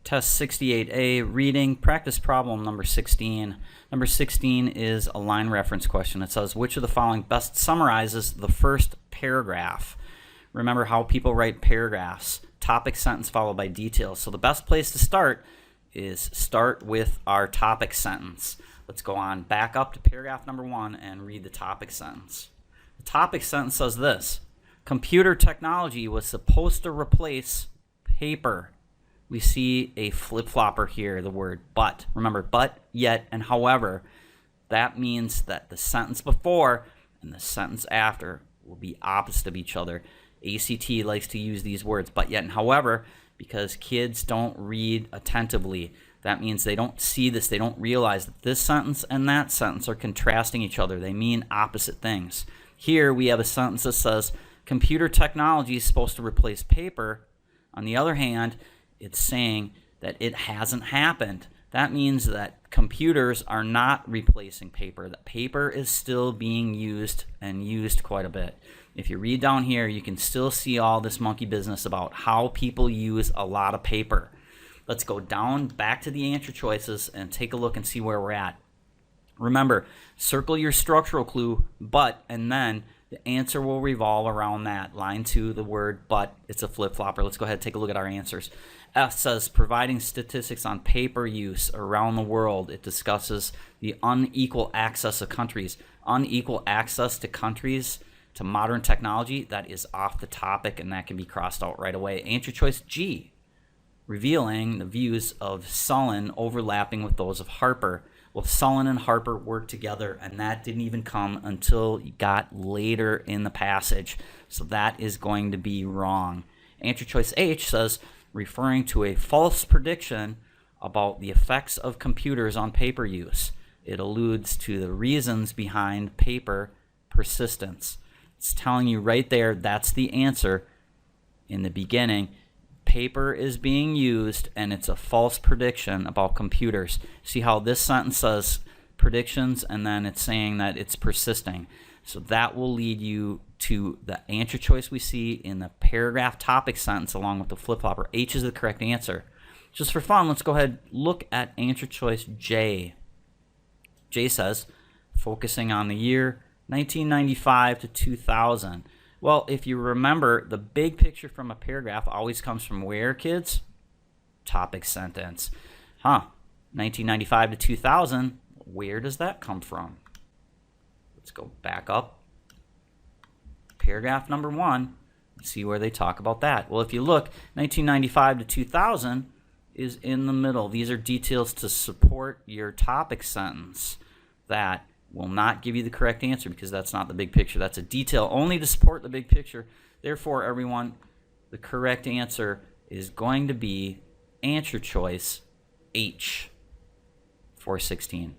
Test 68A, reading, practice problem number 16. Number 16 is a line reference question. It says, which of the following best summarizes the first paragraph? Remember how people write paragraphs, topic sentence followed by details. So the best place to start is start with our topic sentence. Let's go on back up to paragraph number 1 and read the topic sentence. The topic sentence says this: computer technology was supposed to replace paper. We see a flip-flopper here, the word but. Remember, but, yet, and however. That means that the sentence before and the sentence after will be opposite of each other. ACT likes to use these words, but, yet, and however, because kids don't read attentively. That means they don't see this, they don't realize that this sentence and that sentence are contrasting each other. They mean opposite things. Here we have a sentence that says, computer technology is supposed to replace paper. On the other hand, it's saying that it hasn't happened. That means that computers are not replacing paper, that paper is still being used and used quite a bit. If you read down here, you can still see all this monkey business about how people use a lot of paper. Let's go down back to the answer choices and take a look and see where we're at. Remember, circle your structural clue, but, and then the answer will revolve around that. Line 2, the word but, it's a flip-flopper. Let's go ahead and take a look at our answers. F says, providing statistics on paper use around the world. It discusses the unequal access of countries. Unequal access to countries to modern technology, that is off the topic, and that can be crossed out right away. Answer choice G, revealing the views of Sullen overlapping with those of Harper. Well, Sullen and Harper worked together, and that didn't even come until you got later in the passage. So that is going to be wrong. Answer choice H says, referring to a false prediction about the effects of computers on paper use. It alludes to the reasons behind paper persistence. It's telling you right there that's the answer in the beginning. Paper is being used, and it's a false prediction about computers. See how this sentence says predictions, and then it's saying that it's persisting. So that will lead you to the answer choice we see in the paragraph topic sentence along with the flip-flopper. H is the correct answer. Just for fun, let's go ahead and look at answer choice J. J says, focusing on the year 1995 to 2000. Well, if you remember, the big picture from a paragraph always comes from where, kids? Topic sentence. 1995 to 2000, where does that come from? Let's go back up. Paragraph number 1, see where they talk about that. Well, if you look, 1995 to 2000 is in the middle. These are details to support your topic sentence. That will not give you the correct answer because that's not the big picture. That's a detail only to support the big picture. Therefore, everyone, the correct answer is going to be answer choice H, 416.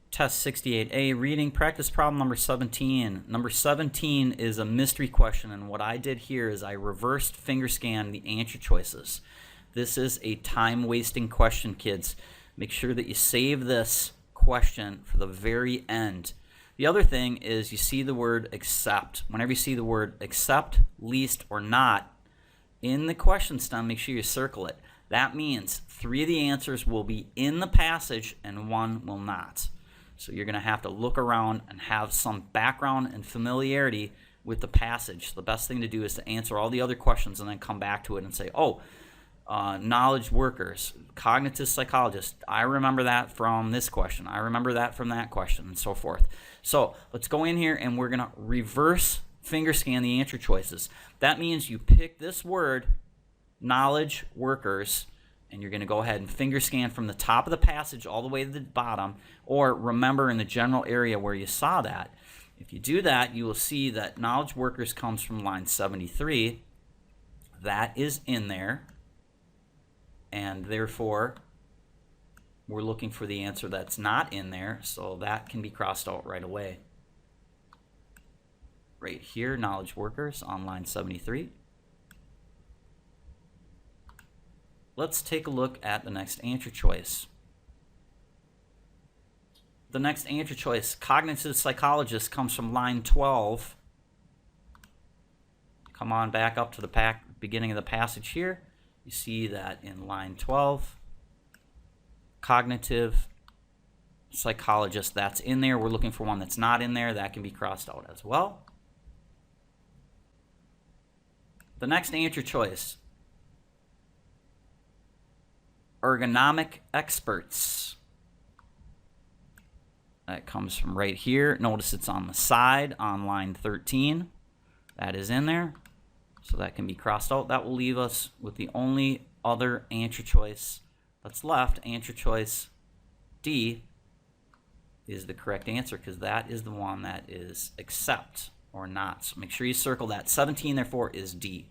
Test 68A, reading, practice problem number 17. Number 17 is a mystery question, and what I did here is I reversed finger scan the answer choices. This is a time-wasting question, kids. Make sure that you save this question for the very end. The other thing is you see the word except. Whenever you see the word except, least, or not in the question stem, make sure you circle it. That means 3 of the answers will be in the passage and 1 will not. So you're going to have to look around and have some background and familiarity with the passage. The best thing to do is to answer all the other questions and then come back to it and say, knowledge workers, cognitive psychologists, I remember that from this question. I remember that from that question, and so forth. So let's go in here and we're going to reverse finger scan the answer choices. That means you pick this word, knowledge workers, and you're going to go ahead and finger scan from the top of the passage all the way to the bottom, or remember in the general area where you saw that. If you do that, you will see that knowledge workers comes from line 73. That is in there, and therefore we're looking for the answer that's not in there, so that can be crossed out right away. Right here, knowledge workers on line 73. Let's take a look at the next answer choice. The next answer choice, cognitive psychologist, comes from line 12. Come on back up to the beginning of the passage here. You see that in line 12, cognitive psychologist, that's in there. We're looking for one that's not in there. That can be crossed out as well. The next answer choice, ergonomic experts. That comes from right here. Notice it's on the side on line 13. That is in there, so that can be crossed out. That will leave us with the only other answer choice that's left. Answer choice D is the correct answer, because that is the one that is accept or not. So make sure you circle that. 17, therefore, is D.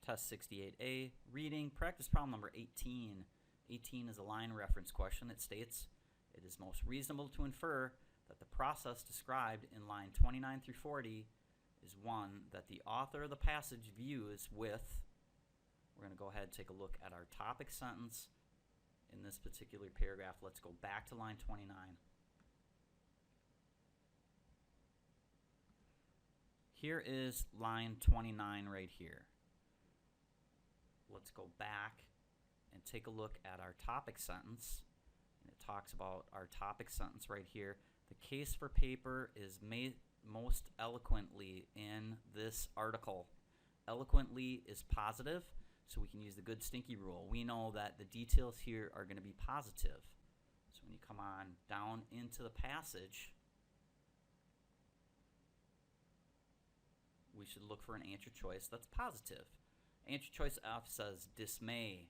Test 68A, reading, practice problem number 18. 18 is a line reference question. It states, it is most reasonable to infer that the process described in line 29 through 40 is one that the author of the passage views with, we're going to go ahead and take a look at our topic sentence in this particular paragraph. Let's go back to line 29. Here is line 29 right here. Let's go back and take a look at our topic sentence. And it talks about our topic sentence right here. The case for paper is made most eloquently in this article. Eloquently is positive, so we can use the good stinky rule. We know that the details here are going to be positive. So when you come on down into the passage, we should look for an answer choice that's positive. Answer choice F says dismay.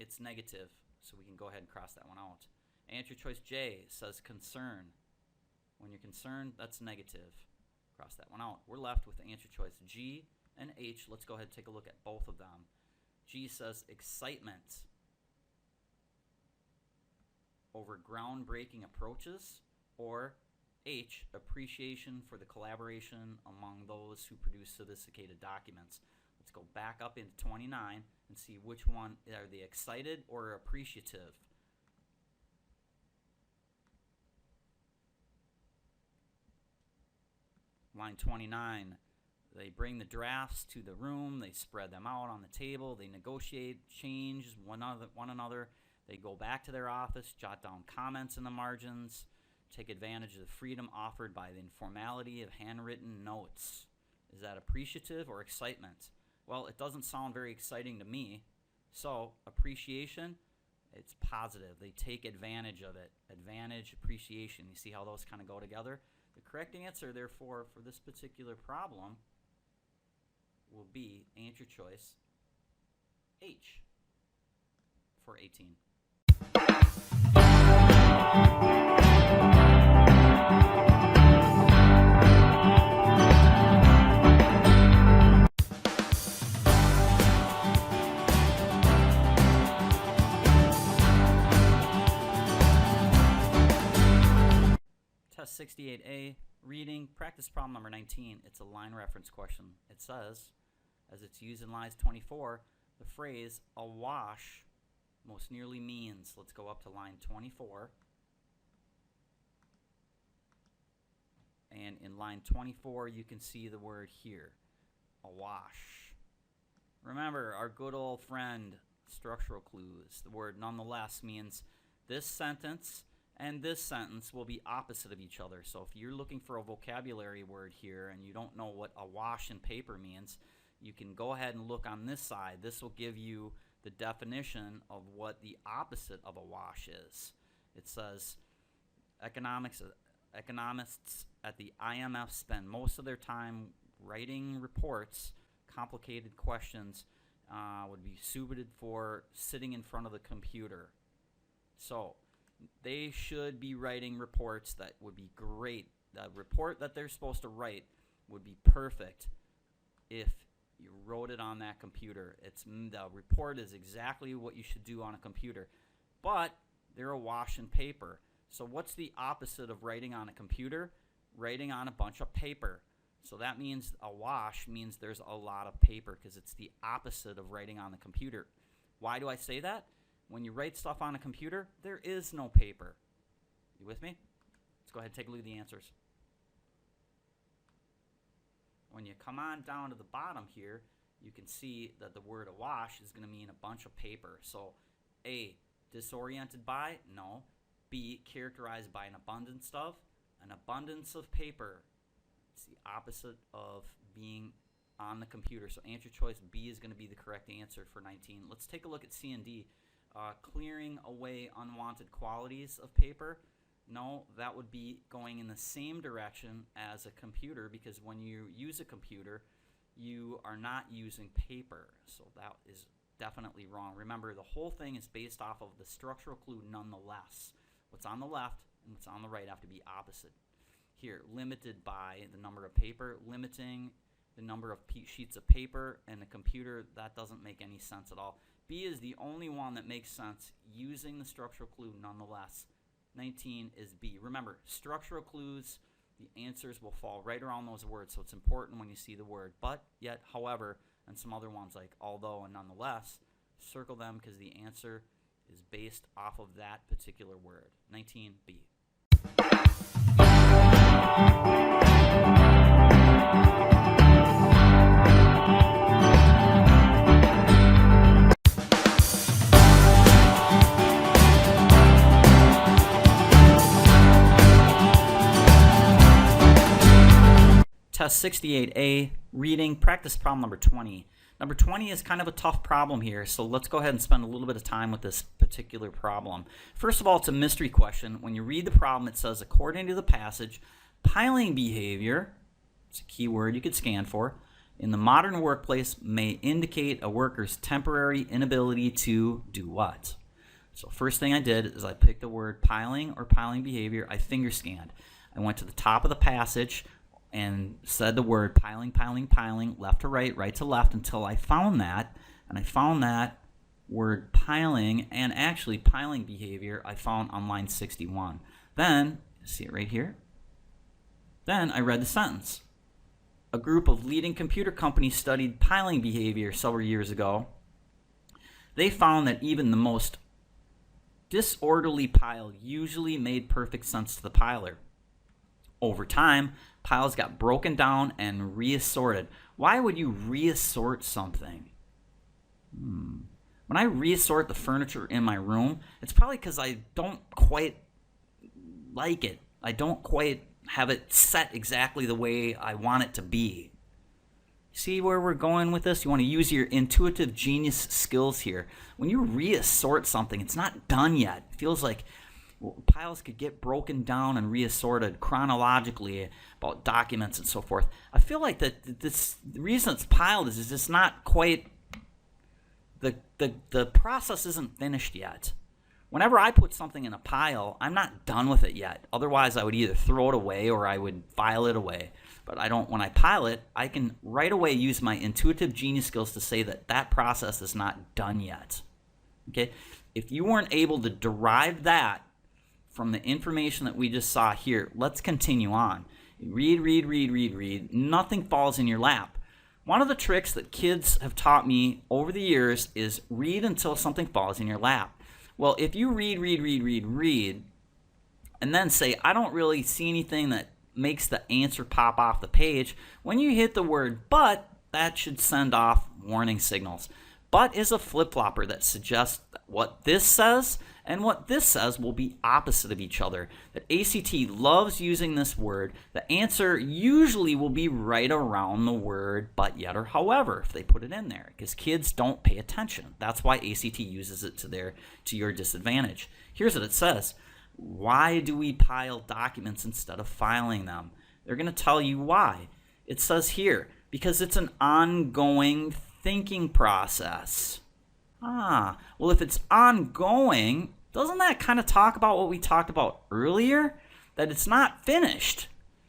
It's negative, so we can go ahead and cross that one out. Answer choice J says concern. When you're concerned, that's negative. Cross that one out. We're left with answer choice G and H. Let's go ahead and take a look at both of them. G says excitement over groundbreaking approaches, or H, appreciation for the collaboration among those who produce sophisticated documents. Let's go back up into 29 and see which one, are they excited or appreciative? Line 29, they bring the drafts to the room, they spread them out on the table, they negotiate, change one another, they go back to their office, jot down comments in the margins, take advantage of the freedom offered by the informality of handwritten notes. Is that appreciative or excitement? Well, it doesn't sound very exciting to me. So, appreciation, it's positive. They take advantage of it. Advantage, appreciation. You see how those kind of go together? The correct answer, therefore, for this particular problem will be answer choice H for 18. Test 68A, reading, practice problem number 19. It's a line reference question. It says, as it's used in lines 24, the phrase awash most nearly means, let's go up to line 24. And in line 24, you can see the word here, awash. Remember, our good old friend, structural clues. The word nonetheless means this sentence and this sentence will be opposite of each other. So if you're looking for a vocabulary word here and you don't know what awash in paper means, you can go ahead and look on this side. This will give you the definition of what the opposite of awash is. It says economists at the IMF spend most of their time writing reports. Complicated questions would be suited for sitting in front of the computer. So they should be writing reports that would be great. The report that they're supposed to write would be perfect if you wrote it on that computer. The report is exactly what you should do on a computer, but they're awash in paper. So what's the opposite of writing on a computer? Writing on a bunch of paper. So that means awash means there's a lot of paper, because it's the opposite of writing on the computer. Why do I say that? When you write stuff on a computer, there is no paper. You with me? Let's go ahead and take a look at the answers. When you come on down to the bottom here, you can see that the word awash is going to mean a bunch of paper. So A, disoriented by? No. B, characterized by an abundance of? An abundance of paper. It's the opposite of being on the computer. So answer choice B is going to be the correct answer for 19. Let's take a look at C and D. Clearing away unwanted qualities of paper. No, that would be going in the same direction as a computer, because when you use a computer, you are not using paper. So that is definitely wrong. Remember, the whole thing is based off of the structural clue nonetheless. What's on the left and what's on the right have to be opposite. Here, limited by the number of paper, limiting the number of sheets of paper, and the computer, that doesn't make any sense at all. B is the only one that makes sense using the structural clue nonetheless. 19 is B. Remember, structural clues, the answers will fall right around those words, so it's important when you see the word but, yet, however, and some other ones like although and nonetheless, circle them because the answer is based off of that particular word. 19B. Test 68A, reading, practice problem number 20. Number 20 is kind of a tough problem here, so let's go ahead and spend a little bit of time with this particular problem. First of all, it's a mystery question. When you read the problem, it says, according to the passage, piling behavior, it's a key word you could scan for, in the modern workplace may indicate a worker's temporary inability to do what? So first thing I did is I picked the word piling or piling behavior. I finger scanned. I went to the top of the passage and said the word piling, piling, piling, left to right, right to left, until I found that. And I found that word piling, and actually piling behavior, I found on line 61. Then, see it right here? Then I read the sentence. A group of leading computer companies studied piling behavior several years ago. They found that even the most disorderly pile usually made perfect sense to the piler. Over time, piles got broken down and reassorted. Why would you reassort something? When I reassort the furniture in my room, it's probably because I don't quite like it. I don't quite have it set exactly the way I want it to be. See where we're going with this? You want to use your intuitive genius skills here. When you reassort something, it's not done yet. It feels like piles could get broken down and reassorted chronologically about documents and so forth. I feel like the reason it's piled is it's not quite, the process isn't finished yet. Whenever I put something in a pile, I'm not done with it yet. Otherwise, I would either throw it away or I would file it away. But I don't. When I pile it, I can right away use my intuitive genius skills to say that that process is not done yet. Okay? If you weren't able to derive that from the information that we just saw here, let's continue on. Read, read, read, read, read. Nothing falls in your lap. One of the tricks that kids have taught me over the years is read until something falls in your lap. Well, if you read, read, read, read, read, and then say, I don't really see anything that makes the answer pop off the page, when you hit the word but, that should send off warning signals. But is a flip-flopper that suggests what this says And what this says will be opposite of each other. That ACT loves using this word. The answer usually will be right around the word but, yet, or however if they put it in there, because kids don't pay attention. That's why ACT uses it to your disadvantage. Here's what it says. Why do we pile documents instead of filing them? They're going to tell you why. It says here, because it's an ongoing thinking process. Well, if it's ongoing, doesn't that kind of talk about what we talked about earlier? That it's not finished.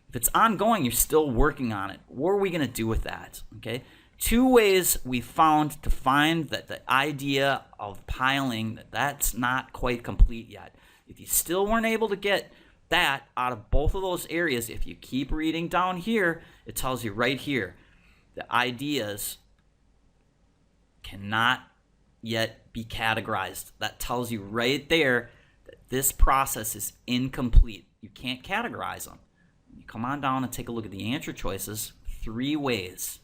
If it's ongoing, you're still working on it. What are we going to do with that? Okay. 2 ways we found to find that the idea of piling, that's not quite complete yet. If you still weren't able to get that out of both of those areas, if you keep reading down here, it tells you right here, the ideas cannot yet be categorized. That tells you right there that this process is incomplete. You can't categorize them. You come on down and take a look at the answer choices. 3 ways,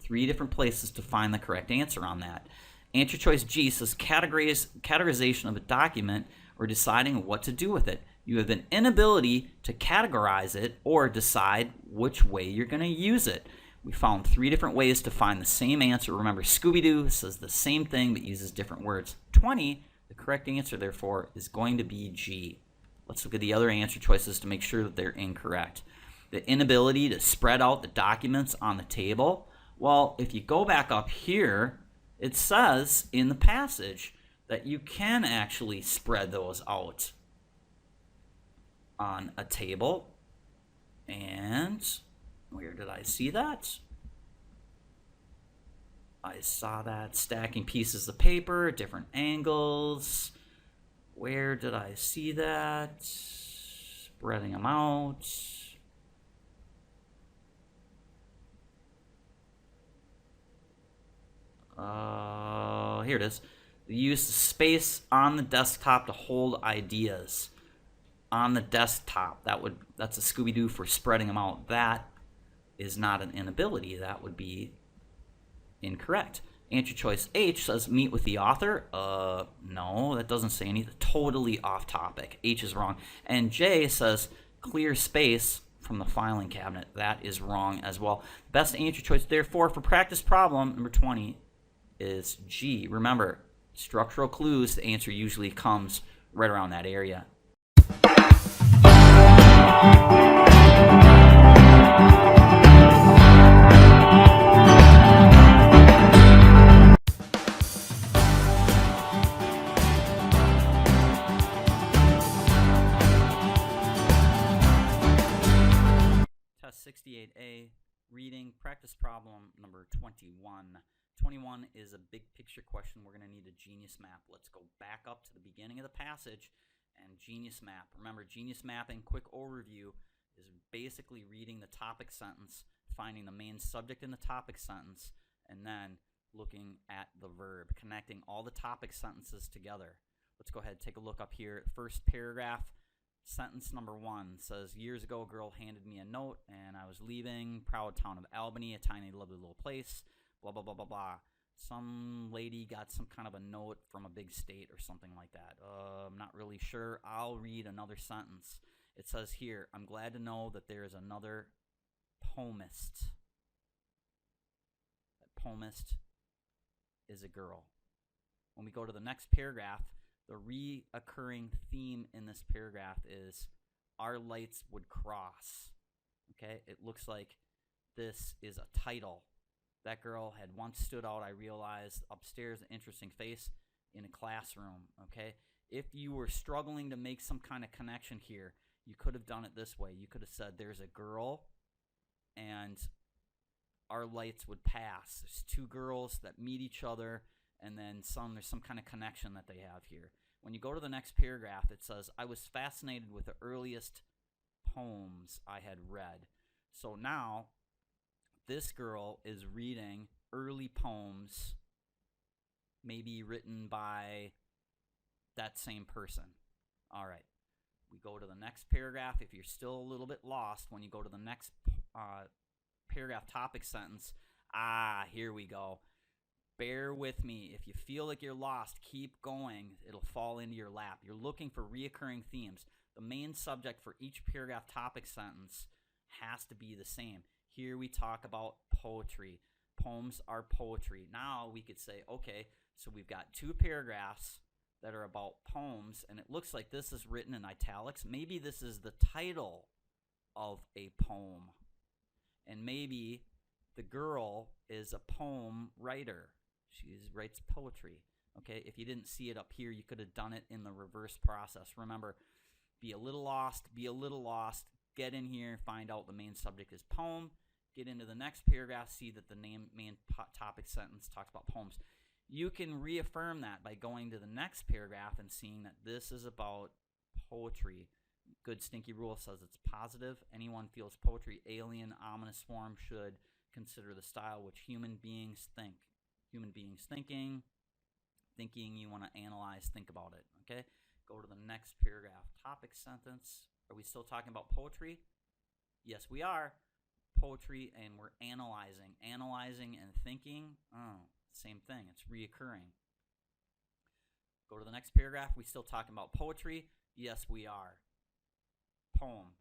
3 different places to find the correct answer on that. Answer choice G says categorization of a document or deciding what to do with it. You have an inability to categorize it or decide which way you're going to use it. We found 3 different ways to find the same answer. Remember, Scooby-Doo says the same thing but uses different words. 20, the correct answer, therefore, is going to be G. Let's look at the other answer choices to make sure that they're incorrect. The inability to spread out the documents on the table. Well, if you go back up here, it says in the passage that you can actually spread those out on a table. And where did I see that? I saw that stacking pieces of paper, different angles. Where did I see that? Spreading them out. Here it is. You use the space on the desktop to hold ideas. On the desktop, that's a Scooby-Doo for spreading them out. That is not an inability. That would be incorrect. Answer choice H says meet with the author. No, that doesn't say anything. Totally off topic. H is wrong. And J says clear space from the filing cabinet. That is wrong as well. Best answer choice, therefore, for practice problem number 20 is G. Remember, structural clues, the answer usually comes right around that area. Test 68A, reading, practice problem number 21. 21 is a big picture question. We're going to need a genius map. Let's go back up to the beginning of the passage and genius map. Remember, genius mapping, quick overview, is basically reading the topic sentence, finding the main subject in the topic sentence, and then looking at the verb, connecting all the topic sentences together. Let's go ahead and take a look up here. First paragraph, sentence number 1 says, years ago a girl handed me a note and I was leaving, proud town of Albany, a tiny lovely little place, blah, blah, blah, blah, blah. Some lady got some kind of a note from a big state or something like that. I'm not really sure. I'll read another sentence. It says here, I'm glad to know that there is another poemist. That poemist is a girl. When we go to the next paragraph, the reoccurring theme in this paragraph is our lights would cross. Okay, it looks like this is a title. That girl had once stood out, I realized, upstairs, an interesting face in a classroom, okay? If you were struggling to make some kind of connection here, you could have done it this way. You could have said, there's a girl, and our lights would pass. There's 2 girls that meet each other, and then there's some kind of connection that they have here. When you go to the next paragraph, it says, I was fascinated with the earliest poems I had read. So now, this girl is reading early poems, maybe written by that same person. All right. We go to the next paragraph. If you're still a little bit lost, when you go to the next paragraph topic sentence, here we go. Bear with me. If you feel like you're lost, keep going. It'll fall into your lap. You're looking for reoccurring themes. The main subject for each paragraph topic sentence has to be the same. Here we talk about poetry. Poems are poetry. Now we could say, okay, so we've got 2 paragraphs that are about poems, and it looks like this is written in italics. Maybe this is the title of a poem. And maybe the girl is a poem writer. She writes poetry. Okay, if you didn't see it up here, you could have done it in the reverse process. Remember, be a little lost, get in here, find out the main subject is poem, get into the next paragraph, see that the main topic sentence talks about poems. You can reaffirm that by going to the next paragraph and seeing that this is about poetry. Good Stinky Rule says it's positive. Anyone feels poetry, alien, ominous form should consider the style which human beings think. Human beings thinking, you want to analyze, think about it. Okay? Go to the next paragraph. Topic sentence. Are we still talking about poetry? Yes, we are. Poetry, and we're analyzing. Analyzing and thinking, same thing. It's reoccurring. Go to the next paragraph. We still talking about poetry? Yes, we are. Poem.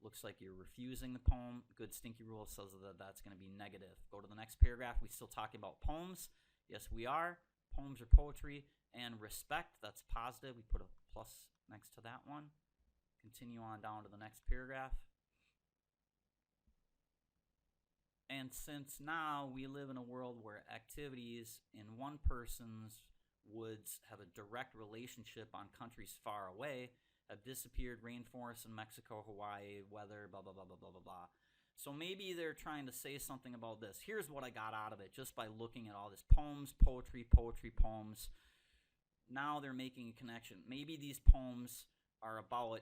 Looks like you're refusing the poem. Good Stinky Rule says that that's going to be negative. Go to the next paragraph. We still talking about poems? Yes, we are. Poems are poetry. And respect, that's positive. We put a plus next to that one. Continue on down to the next paragraph. And since now we live in a world where activities in one person's woods have a direct relationship on countries far away, have disappeared, rainforests in Mexico, Hawaii, weather, blah, blah, blah, blah, blah, blah, blah. So maybe they're trying to say something about this. Here's what I got out of it just by looking at all this poems, poetry, poems. Now they're making a connection. Maybe these poems are about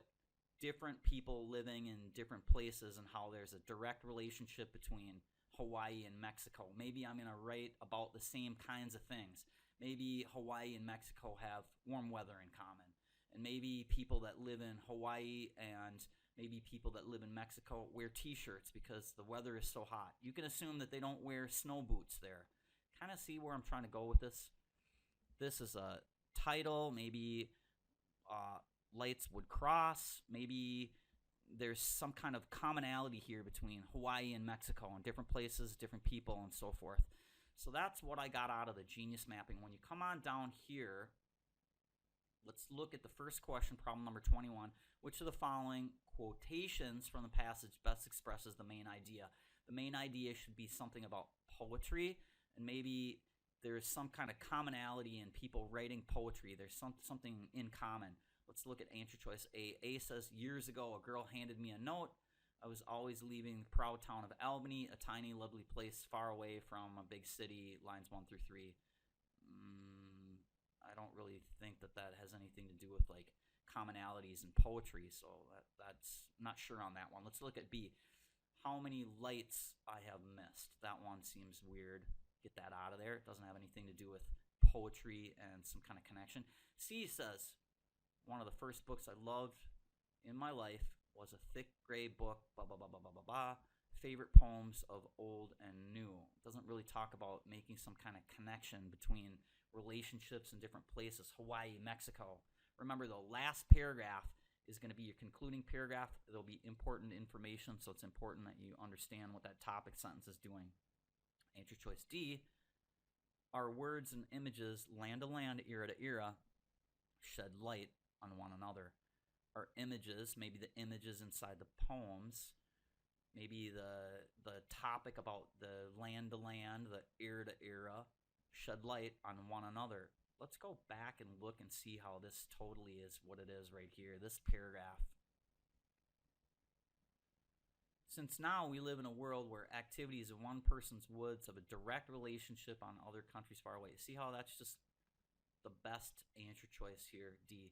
different people living in different places and how there's a direct relationship between Hawaii and Mexico. Maybe I'm going to write about the same kinds of things. Maybe Hawaii and Mexico have warm weather in common. And maybe people that live in Hawaii and maybe people that live in Mexico wear t-shirts because the weather is so hot. You can assume that they don't wear snow boots there. Kind of see where I'm trying to go with this? This is a title. Maybe lights would cross. Maybe there's some kind of commonality here between Hawaii and Mexico and different places, different people, and so forth. So that's what I got out of the genius mapping. When you come on down here, let's look at the first question, problem number 21. Which of the following quotations from the passage best expresses the main idea? The main idea should be something about poetry, and maybe there's some kind of commonality in people writing poetry. There's something in common. Let's look at answer choice A. A says, years ago, a girl handed me a note. I was always leaving the proud town of Albany, a tiny, lovely place far away from a big city, lines 1 through 3. I don't really think that has anything to do with like commonalities in poetry, so that's not sure on that one. Let's look at B. How many lights I have missed. That one seems weird. Get that out of there. It doesn't have anything to do with poetry and some kind of connection. C says, one of the first books I loved in my life was a thick gray book, blah, blah, blah, blah, blah, blah, blah. Favorite poems of old and new. It doesn't really talk about making some kind of connection between relationships in different places. Hawaii, Mexico. Remember, the last paragraph is going to be your concluding paragraph. There'll be important information, so it's important that you understand what that topic sentence is doing. Answer choice D. Our words and images, land to land, era to era, shed light on one another. Our images, maybe the images inside the poems, maybe the topic about the land to land, the era to era, shed light on one another. Let's go back and look and see how this totally is what it is right here, this paragraph. Since now we live in a world where activities in one person's woods have a direct relationship on other countries far away. See how that's just the best answer choice here, D.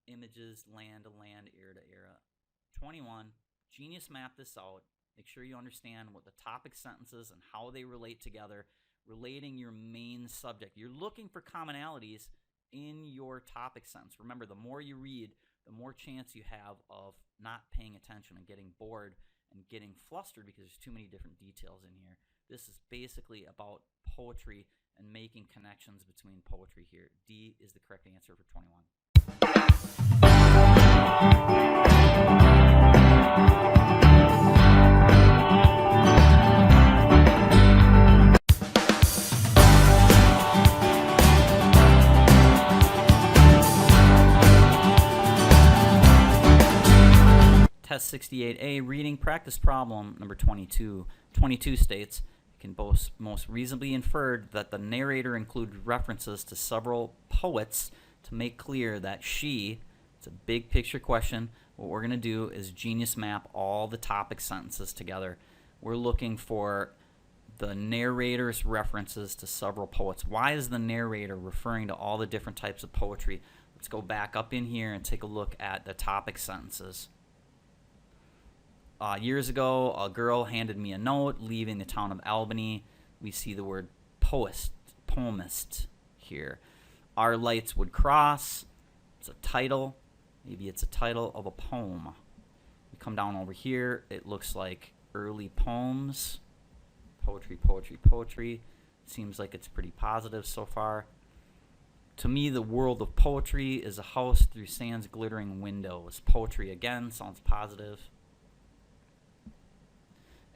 Images, land to land, era to era. 21, genius map this out. Make sure you understand what the topic sentences and how they relate together, relating your main subject. You're looking for commonalities in your topic sentence. Remember, the more you read, the more chance you have of not paying attention and getting bored and getting flustered because there's too many different details in here. This is basically about poetry and making connections between poetry here. D is the correct answer for 21. Test 68A, reading practice problem number 22. 22 states, it can most reasonably inferred that the narrator included references to several poets to make clear that she, it's a big picture question, what we're going to do is genius map all the topic sentences together. We're looking for the narrator's references to several poets. Why is the narrator referring to all the different types of poetry? Let's go back up in here and take a look at the topic sentences. Years ago, a girl handed me a note leaving the town of Albany. We see the word poemist here. Our lights would cross. It's a title. Maybe it's a title of a poem. We come down over here. It looks like early poems. Poetry, poetry, poetry. Seems like it's pretty positive so far. To me, the world of poetry is a house through sand's glittering windows. Poetry again sounds positive.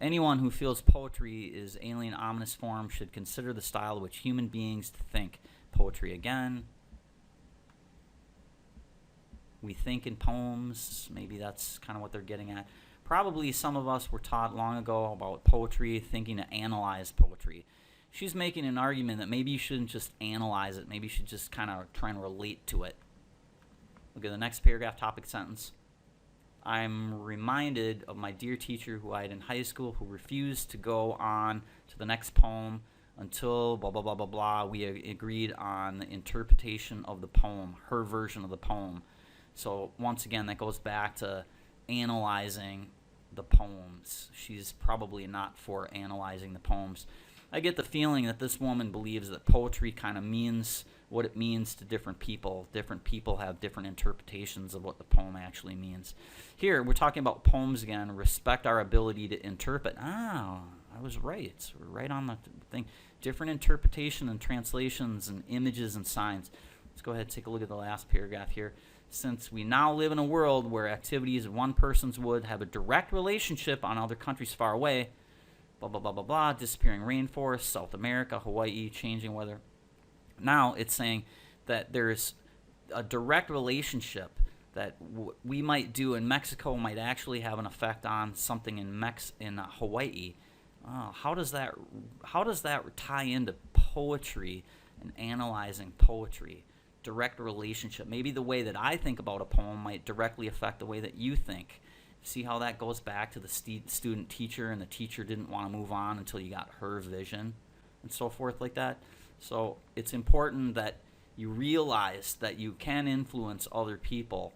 Anyone who feels poetry is alien, ominous form should consider the style which human beings think. Poetry again. We think in poems. Maybe that's kind of what they're getting at. Probably some of us were taught long ago about poetry, thinking to analyze poetry. She's making an argument that maybe you shouldn't just analyze it. Maybe you should just kind of try and relate to it. Look at the next paragraph, topic sentence. I'm reminded of my dear teacher who I had in high school who refused to go on to the next poem until blah, blah, blah, blah, blah. We agreed on the interpretation of the poem, her version of the poem. So once again, that goes back to analyzing the poems. She's probably not for analyzing the poems. I get the feeling that this woman believes that poetry kind of means what it means to different people. Different people have different interpretations of what the poem actually means. Here, we're talking about poems again. Respect our ability to interpret. I was right. We're right on the thing. Different interpretation and translations and images and signs. Let's go ahead and take a look at the last paragraph here. Since we now live in a world where activities of one person's would have a direct relationship on other countries far away, blah, blah, blah, blah, blah, disappearing rainforests, South America, Hawaii, changing weather. Now it's saying that there's a direct relationship that we might do in Mexico might actually have an effect on something in Hawaii. How does that tie into poetry and analyzing poetry? Direct relationship. Maybe the way that I think about a poem might directly affect the way that you think. See how that goes back to the student teacher, and the teacher didn't want to move on until you got her vision and so forth like that. So it's important that you realize that you can influence other people.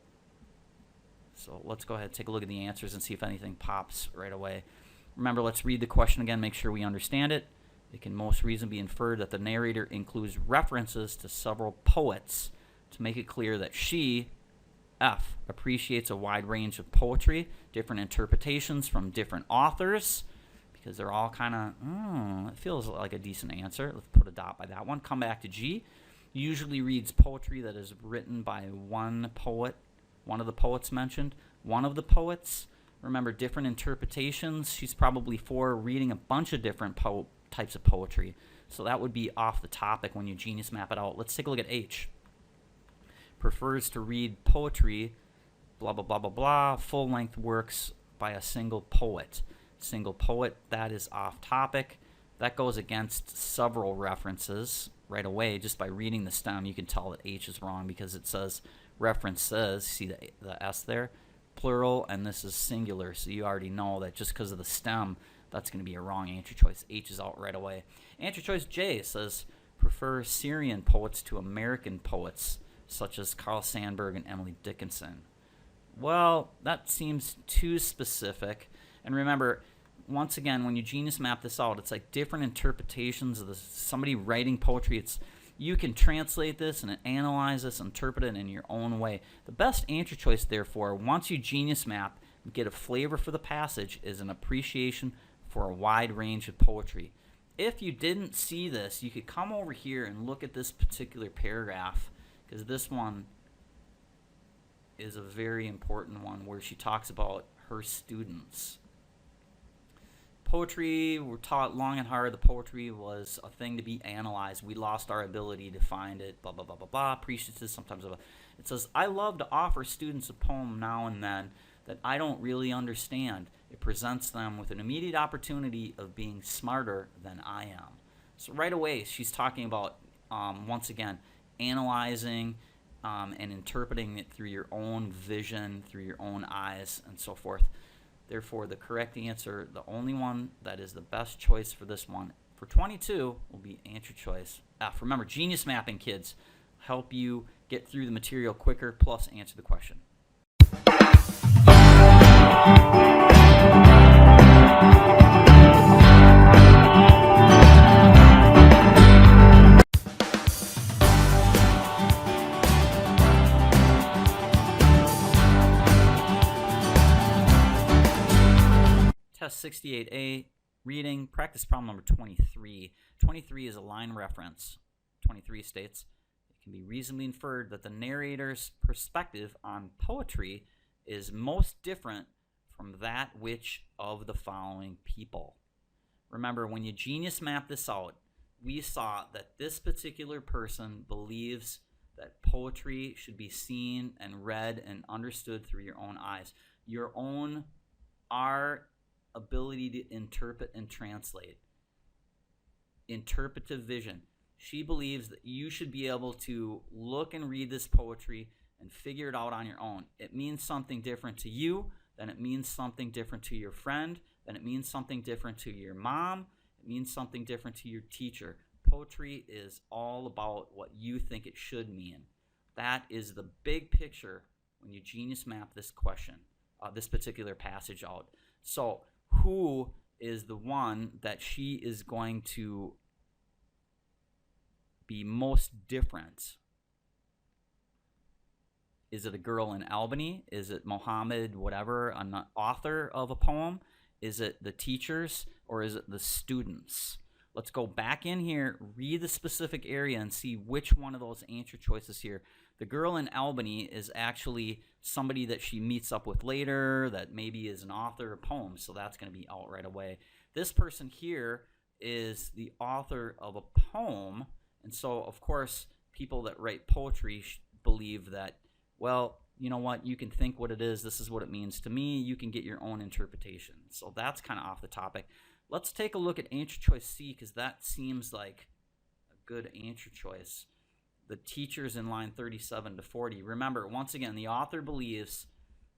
So let's go ahead and take a look at the answers and see if anything pops right away. Remember, let's read the question again, make sure we understand it. It can most reasonably be inferred that the narrator includes references to several poets to make it clear that she, F, appreciates a wide range of poetry, different interpretations from different authors, because they're all kind of, it feels like a decent answer. Let's put a dot by that one. Come back to G. Usually reads poetry that is written by one poet, one of the poets mentioned, one of the poets. Remember, different interpretations. She's probably for reading a bunch of different types of poetry. So that would be off the topic when you genius map it out. Let's take a look at H. Prefers to read poetry, blah, blah, blah, blah, blah, full-length works by a single poet. Single poet, that is off topic. That goes against several references right away. Just by reading the stem, you can tell that H is wrong because it says references. See the S there? Plural, and this is singular. So you already know that just because of the stem, that's going to be a wrong answer choice. H is out right away. Answer choice J says prefer Syrian poets to American poets, such as Carl Sandburg and Emily Dickinson. Well, that seems too specific. And remember, once again, when you genius map this out, it's like different interpretations of somebody writing poetry. You can translate this and analyze this, interpret it in your own way. The best answer choice, therefore, once you genius map and get a flavor for the passage, is an appreciation for a wide range of poetry. if you didn't see this, you could come over here and look at this particular paragraph, because this one is a very important one where she talks about her students. Poetry, we're taught long and hard the poetry was a thing to be analyzed. We lost our ability to find it, blah, blah, blah, blah, blah. Appreciative, sometimes. It says, I love to offer students a poem now and then that I don't really understand. It presents them with an immediate opportunity of being smarter than I am. So right away, she's talking about, once again, analyzing and interpreting it through your own vision, through your own eyes, and so forth. Therefore, the correct answer, the only one that is the best choice for this one, for 22, will be answer choice F. Remember, genius mapping, kids, help you get through the material quicker, plus answer the question. Test 68A, reading, practice problem number 23. 23 is a line reference. 23 states, it can be reasonably inferred that the narrator's perspective on poetry is most different from that which of the following people. Remember, when you genius map this out, we saw that this particular person believes that poetry should be seen and read and understood through your own eyes. Our ability to interpret and translate. Interpretive vision. She believes that you should be able to look and read this poetry and figure it out on your own. It means something different to you, then it means something different to your friend, then it means something different to your mom, it means something different to your teacher. Poetry is all about what you think it should mean. That is the big picture when you genius map this question, this particular passage out. So, who is the one that she is going to be most different? Is it a girl in Albany? Is it Mohammed, whatever, an author of a poem? Is it the teachers, or is it the students? Let's go back in here, read the specific area, and see which one of those answer choices here. The girl in Albany is actually somebody that she meets up with later that maybe is an author of poems, so that's going to be out right away. This person here is the author of a poem, and so, of course, people that write poetry believe that, well, you know what, you can think what it is, this is what it means to me, you can get your own interpretation. So that's kind of off the topic. Let's take a look at answer choice C, because that seems like a good answer choice. The teachers in line 37 to 40. Remember, once again, the author believes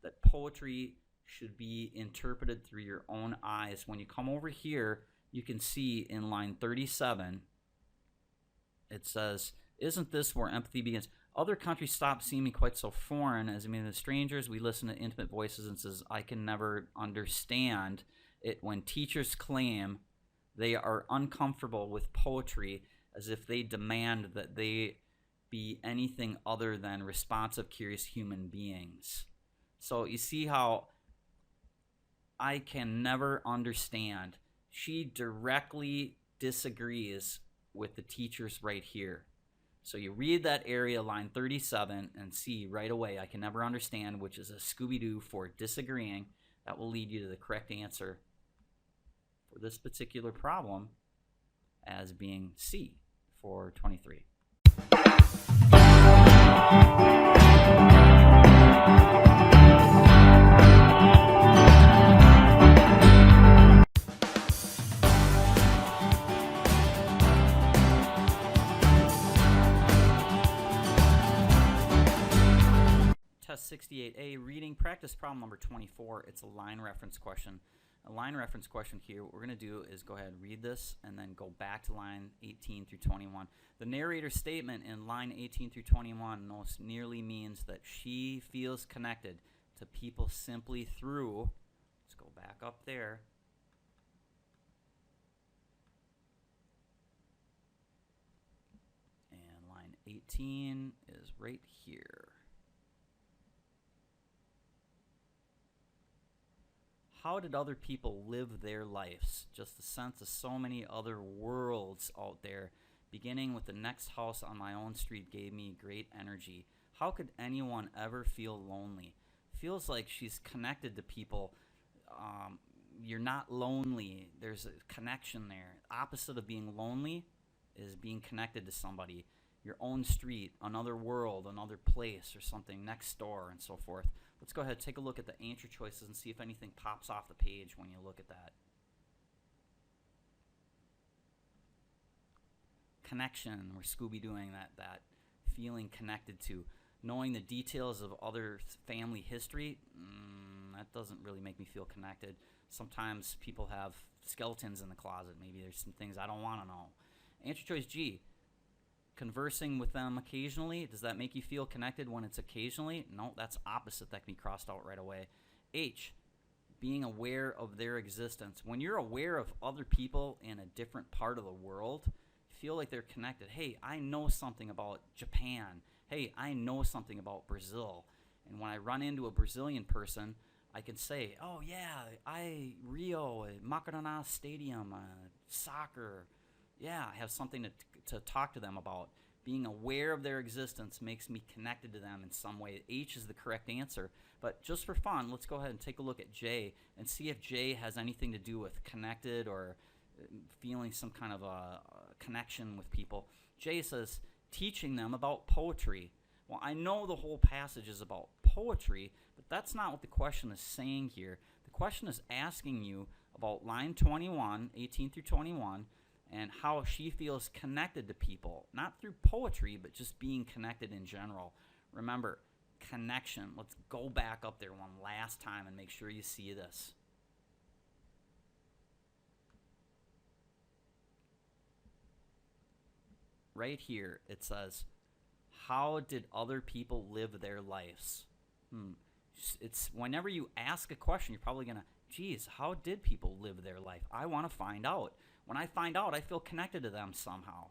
that poetry should be interpreted through your own eyes. When you come over here, you can see in line 37, it says, isn't this where empathy begins? Other countries stop seeming quite so foreign. As I mean, the strangers, we listen to intimate voices and says, I can never understand it when teachers claim they are uncomfortable with poetry as if they demand that they be anything other than responsive, curious human beings. So you see how I can never understand. She directly disagrees with the teachers right here. So you read that area, line 37, and see right away, I can never understand, which is a Scooby-Doo for disagreeing. That will lead you to the correct answer for this particular problem as being C for 23. Test 68A, reading, practice problem number 24. It's a line reference question. A line reference question here, what we're going to do is go ahead and read this and then go back to line 18 through 21. The narrator's statement in line 18 through 21 most nearly means that she feels connected to people simply through, let's go back up there, and line 18 is right here. How did other people live their lives? Just the sense of so many other worlds out there. Beginning with the next house on my own street gave me great energy. How could anyone ever feel lonely? Feels like she's connected to people. You're not lonely. There's a connection there. Opposite of being lonely is being connected to somebody. Your own street, another world, another place, or something next door, and so forth. Let's go ahead and take a look at the answer choices and see if anything pops off the page when you look at that. Connection, we're Scooby-Dooing that feeling connected to. Knowing the details of other family history, that doesn't really make me feel connected. Sometimes people have skeletons in the closet. Maybe there's some things I don't want to know. Answer choice G, conversing with them occasionally. Does that make you feel connected when it's occasionally? No, that's opposite. That can be crossed out right away. H, being aware of their existence. When you're aware of other people in a different part of the world, you feel like they're connected. Hey, I know something about Japan. Hey, I know something about Brazil. And when I run into a Brazilian person, I can say, oh yeah, Rio, Maracanã Stadium, soccer. Yeah, I have something to talk to them about. Being aware of their existence makes me connected to them in some way. H is the correct answer. But just for fun, let's go ahead and take a look at J and see if J has anything to do with connected or feeling some kind of a connection with people. J says, teaching them about poetry. Well, I know the whole passage is about poetry, but that's not what the question is saying here. The question is asking you about line 21, 18 through 21, and how she feels connected to people, not through poetry, but just being connected in general. Remember, connection. Let's go back up there one last time and make sure you see this. Right here, it says, how did other people live their lives? It's whenever you ask a question, you're probably going to, geez, how did people live their life? I want to find out. When I find out, I feel connected to them somehow.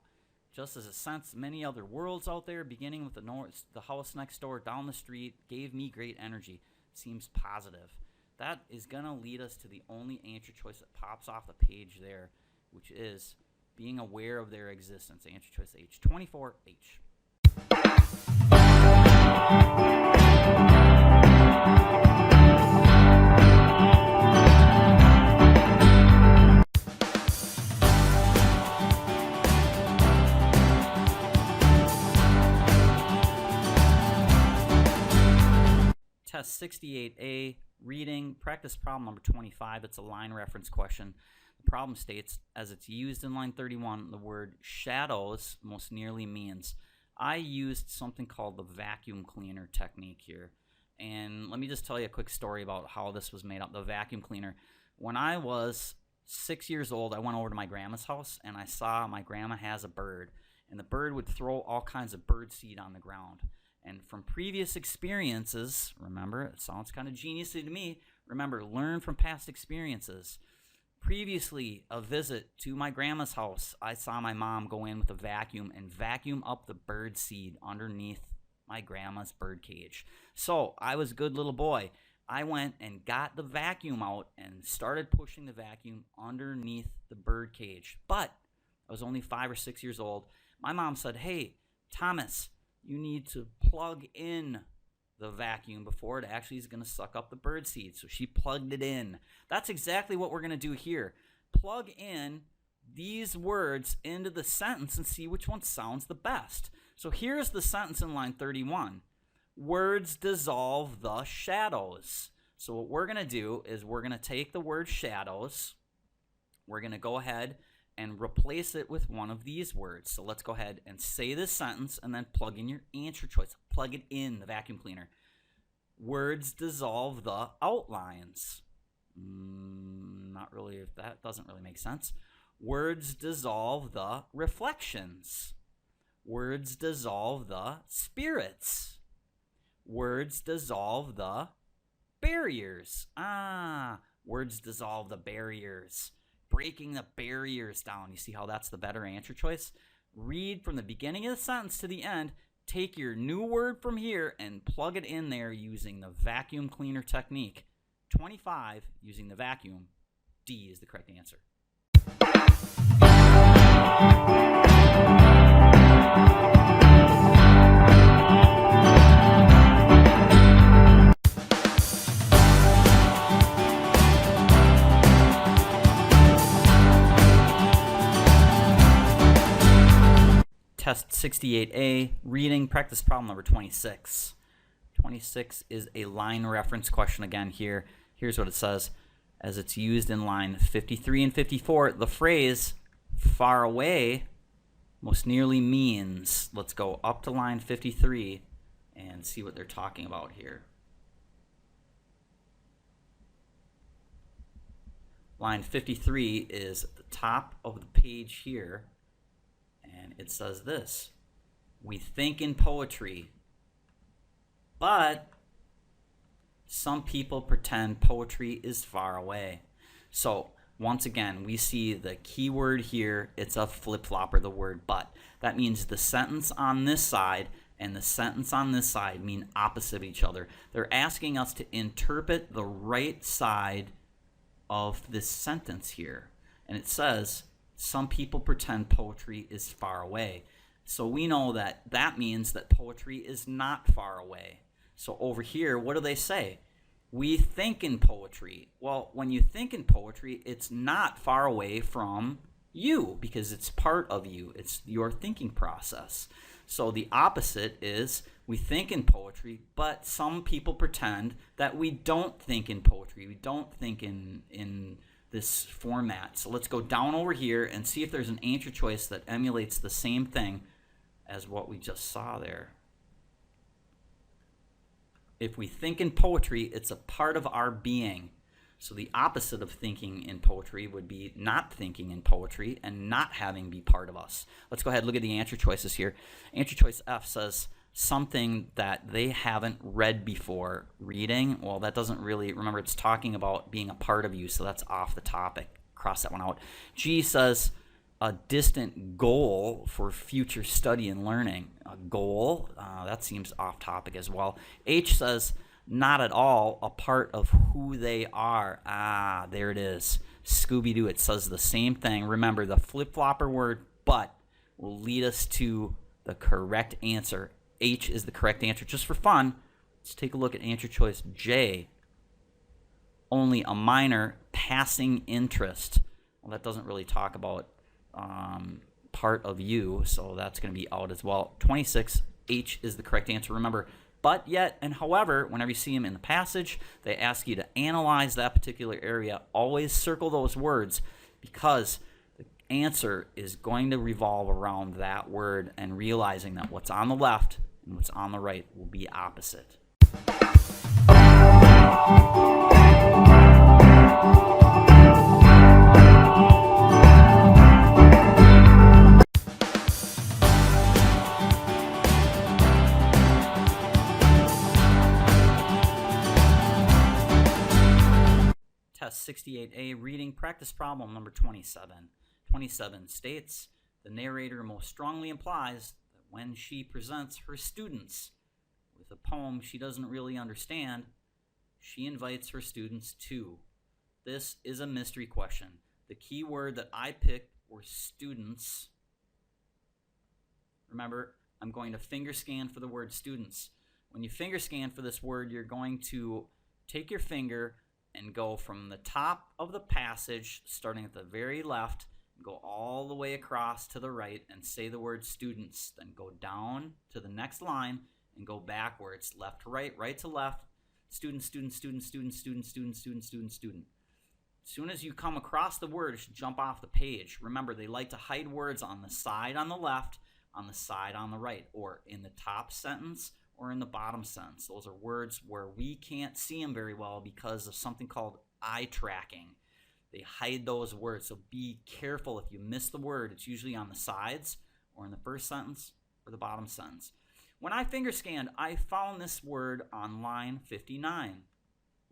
Just as a sense, many other worlds out there, beginning with the house next door, down the street, gave me great energy. Seems positive. That is going to lead us to the only answer choice that pops off the page there, which is being aware of their existence. Answer choice H. 24H. Test 68A, reading, practice problem number 25. It's a line reference question. The problem states, as it's used in line 31, the word shadows most nearly means. I used something called the vacuum cleaner technique here. And let me just tell you a quick story about how this was made up, the vacuum cleaner. When I was 6 years old, I went over to my grandma's house, and I saw my grandma has a bird. And the bird would throw all kinds of bird seed on the ground. And from previous experiences, remember, it sounds kind of geniusly to me, remember, learn from past experiences. Previously, a visit to my grandma's house, I saw my mom go in with a vacuum and vacuum up the bird seed underneath my grandma's bird cage. So I was a good little boy. I went and got the vacuum out and started pushing the vacuum underneath the bird cage. But I was only 5 or 6 years old. My mom said, hey, Thomas, you need to plug in the vacuum before it actually is going to suck up the bird seed. So she plugged it in. That's exactly what we're going to do here. Plug in these words into the sentence and see which one sounds the best. So here's the sentence in line 31. Words dissolve the shadows. So what we're going to do is we're going to take the word shadows. We're going to go ahead and replace it with one of these words. So let's go ahead and say this sentence and then plug in your answer choice. Plug it in the vacuum cleaner. Words dissolve the outlines. Not really, that doesn't really make sense. Words dissolve the reflections. Words dissolve the spirits. Words dissolve the barriers. Words dissolve the barriers. Breaking the barriers down. You see how that's the better answer choice? Read from the beginning of the sentence to the end. Take your new word from here and plug it in there using the vacuum cleaner technique. 25 using the vacuum. D is the correct answer. Test 68A, reading, practice problem number 26. 26 is a line reference question again here. Here's what it says. As it's used in line 53 and 54, the phrase far away most nearly means, let's go up to line 53 and see what they're talking about here. Line 53 is at the top of the page here, and it says this: we think in poetry, but some people pretend poetry is far away. So once again, we see the key word here. It's a flip-flopper, the word but. That means the sentence on this side and the sentence on this side mean opposite of each other. They're asking us to interpret the right side of this sentence here. And it says, some people pretend poetry is far away. So we know that that means that poetry is not far away. So over here, what do they say? We think in poetry. Well, when you think in poetry, it's not far away from you because it's part of you. It's your thinking process. So the opposite is we think in poetry, but some people pretend that we don't think in poetry. We don't think in this format. So let's go down over here and see if there's an answer choice that emulates the same thing as what we just saw there. If we think in poetry, it's a part of our being. So the opposite of thinking in poetry would be not thinking in poetry and not having be part of us. Let's go ahead and look at the answer choices here. Answer choice F says something that they haven't read before. Reading, well, that doesn't really, remember, it's talking about being a part of you, so that's off the topic. Cross that one out. G says a distant goal for future study and learning. A goal, that seems off topic as well. H says not at all a part of who they are. Ah, there it is. Scooby-Doo, it says the same thing. Remember, the flip-flopper word but will lead us to the correct answer. H is the correct answer. Just for fun, let's take a look at answer choice J. Only a minor passing interest. Well, that doesn't really talk about part of you, so that's going to be out as well. 26, H is the correct answer. Remember, but, yet, and however, whenever you see them in the passage, they ask you to analyze that particular area. Always circle those words because the answer is going to revolve around that word and realizing that what's on the left and what's on the right will be opposite. Test 68A, reading, practice problem number 27. 27 states, the narrator most strongly implies that when she presents her students with a poem she doesn't really understand, she invites her students to. This is a mystery question. The key word that I picked were students. Remember, I'm going to finger scan for the word students. When you finger scan for this word, you're going to take your finger and go from the top of the passage, starting at the very left, go all the way across to the right and say the word students. Then go down to the next line and go backwards, left to right, right to left, student, student, student, student, student, student, student, student, student. As soon as you come across the word, it should jump off the page. Remember, they like to hide words on the side on the left, on the side on the right, or in the top sentence or in the bottom sentence. Those are words where we can't see them very well because of something called eye tracking. They hide those words, so be careful. If you miss the word, it's usually on the sides or in the first sentence or the bottom sentence. When I finger scanned, I found this word on line 59.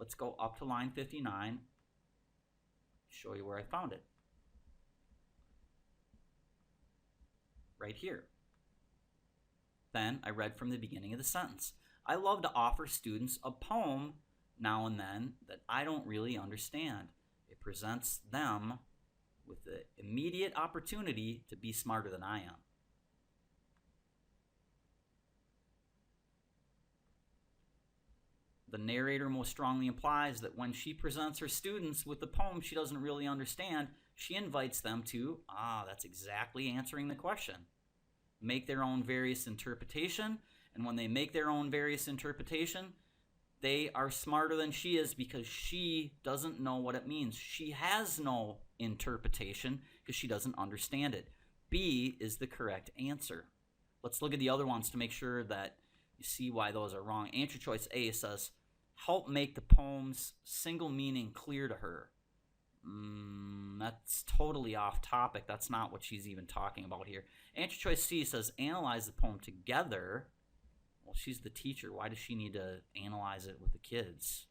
Let's go up to line 59, show you where I found it. Right here. Then I read from the beginning of the sentence. I love to offer students a poem now and then that I don't really understand. It presents them with the immediate opportunity to be smarter than I am. The narrator most strongly implies that when she presents her students with the poem she doesn't really understand, she invites them to, that's exactly answering the question. Make their own various interpretation, and when they make their own various interpretation, they are smarter than she is because she doesn't know what it means. She has no interpretation because she doesn't understand it. B is the correct answer. Let's look at the other ones to make sure that you see why those are wrong. Answer choice A says, help make the poem's single meaning clear to her. That's totally off topic. That's not what she's even talking about here. Answer choice C says, analyze the poem together. Well, she's the teacher. Why does she need to analyze it with the kids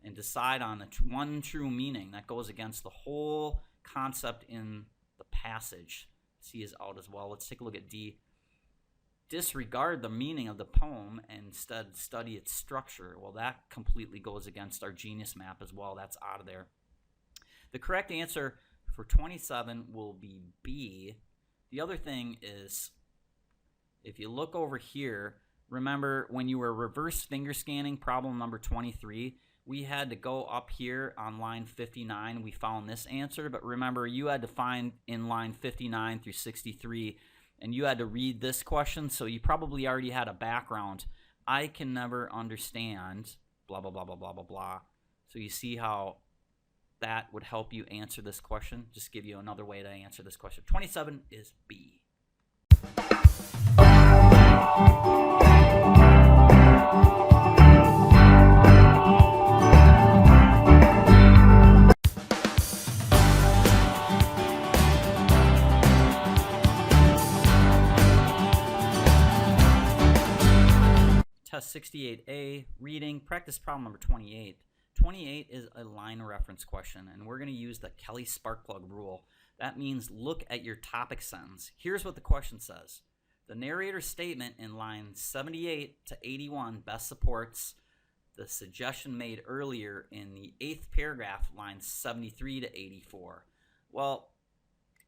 and decide on the one true meaning? That goes against the whole concept in the passage. C is out as well. Let's take a look at D. Disregard the meaning of the poem and instead study its structure. Well, that completely goes against our genius map as well. That's out of there. The correct answer for 27 will be B. The other thing is, if you look over here, remember when you were reverse finger scanning problem number 23, we had to go up here on line 59. We found this answer, but remember you had to find in line 59 through 63, and you had to read this question, so you probably already had a background. I can never understand blah, blah, blah, blah, blah, blah, blah. So you see how that would help you answer this question? Just give you another way to answer this question. 27 is B. Test 68A, reading, practice problem number 28. 28 is a line reference question, and we're going to use the Kelly Sparkplug rule. That means look at your topic sentence. Here's what the question says. The narrator's statement in lines 78 to 81 best supports the suggestion made earlier in the 8th paragraph, lines 73 to 84. Well,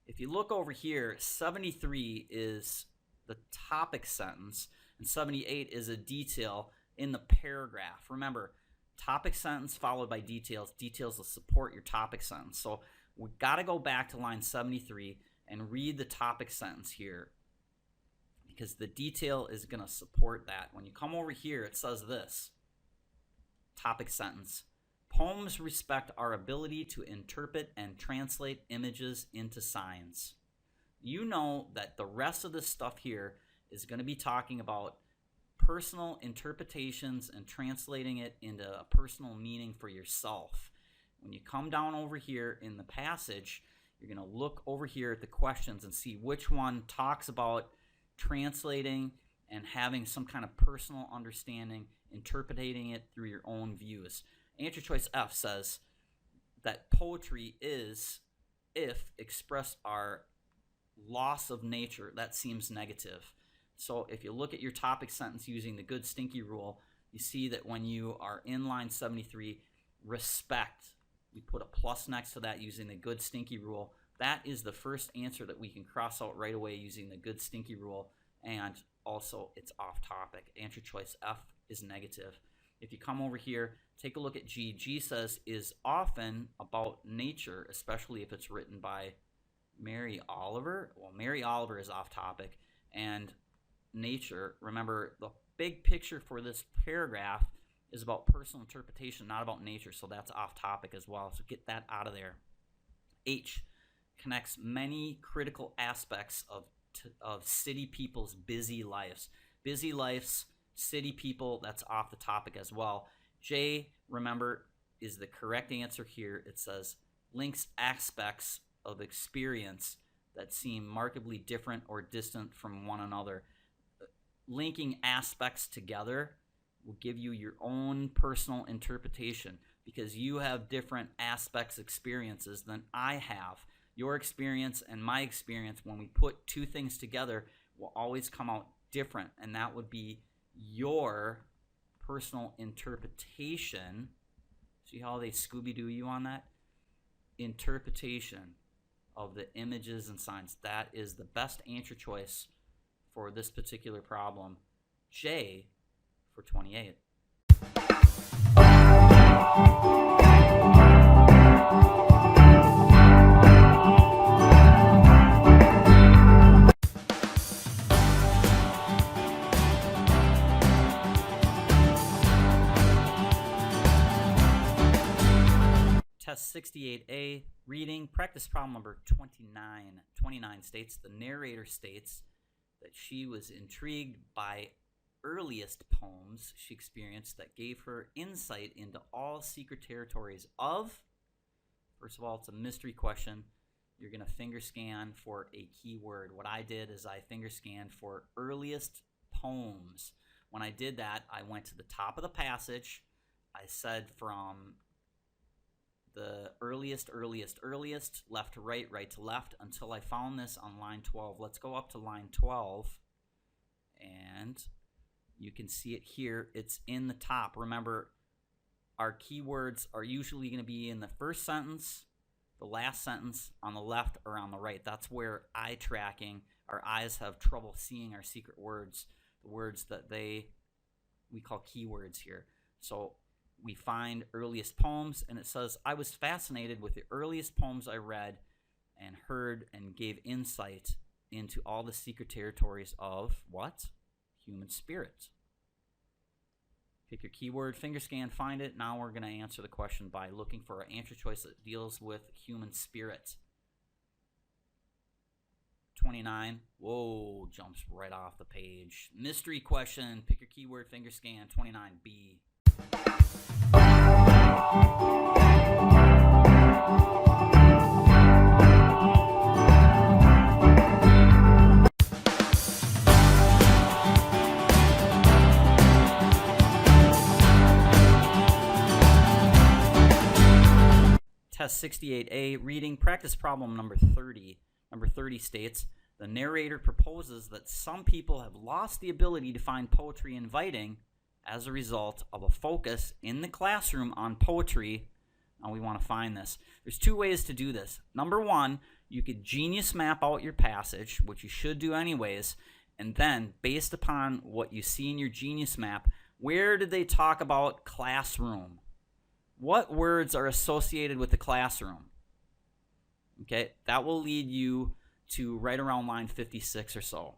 if you look over here, 73 is the topic sentence, and 78 is a detail in the paragraph. Remember, topic sentence followed by details. Details will support your topic sentence. So we've got to go back to line 73 and read the topic sentence here, because the detail is going to support that. When you come over here, it says this, topic sentence, poems respect our ability to interpret and translate images into signs. You know that the rest of this stuff here is going to be talking about personal interpretations and translating it into a personal meaning for yourself. When you come down over here in the passage, you're going to look over here at the questions and see which one talks about translating and having some kind of personal understanding, interpreting it through your own views. Answer choice F says that poetry is, if express our loss of nature. That seems negative. So if you look at your topic sentence using the good stinky rule, you see that when you are in line 73, respect, we put a plus next to that using the good stinky rule. That is the first answer that we can cross out right away using the good stinky rule, and also it's off topic. Answer choice F is negative. If you come over here, take a look at G. G says is often about nature, especially if it's written by Mary Oliver. Well, Mary Oliver is off topic, and nature, remember the big picture for this paragraph is about personal interpretation, not about nature, so that's off topic as well. So get that out of there. H connects many critical aspects of city people's busy lives. Busy lives, city people, that's off the topic as well. J, remember, is the correct answer here. It says links aspects of experience that seem markedly different or distant from one another. Linking aspects together will give you your own personal interpretation, because you have different aspects experiences than I have. Your experience and my experience, when we put two things together, will always come out different, and that would be your personal interpretation See how they Scooby-Doo you on that? Interpretation of the images and signs. That is the best answer choice for this particular problem. J for 28. Test 68A, reading, practice problem number 29. 29 states, the narrator states that she was intrigued by earliest poems she experienced that gave her insight into all secret territories of, first of all, it's a mystery question. You're going to finger scan for a keyword. What I did is I finger scanned for earliest poems. When I did that, I went to the top of the passage. I said from the earliest, left to right, right to left, until I found this on line 12. Let's go up to line 12, and you can see it here. It's in the top. Remember, our keywords are usually going to be in the first sentence, the last sentence, on the left or on the right. That's where eye tracking, our eyes have trouble seeing our secret words, the words that we call keywords here. So we find earliest poems, and it says, I was fascinated with the earliest poems I read and heard and gave insight into all the secret territories of what? Human spirit. Pick your keyword, finger scan, find it. Now we're going to answer the question by looking for an answer choice that deals with human spirit. 29, whoa, jumps right off the page. Mystery question, pick your keyword, finger scan, 29B. Test 68A, reading, practice problem number 30. Number 30 states, the narrator proposes that some people have lost the ability to find poetry inviting as a result of a focus in the classroom on poetry. Now we want to find this. There's two ways to do this. Number one, you could genius map out your passage, which you should do anyways, and then based upon what you see in your genius map, where did they talk about classroom? What words are associated with the classroom? Okay, that will lead you to right around line 56 or so.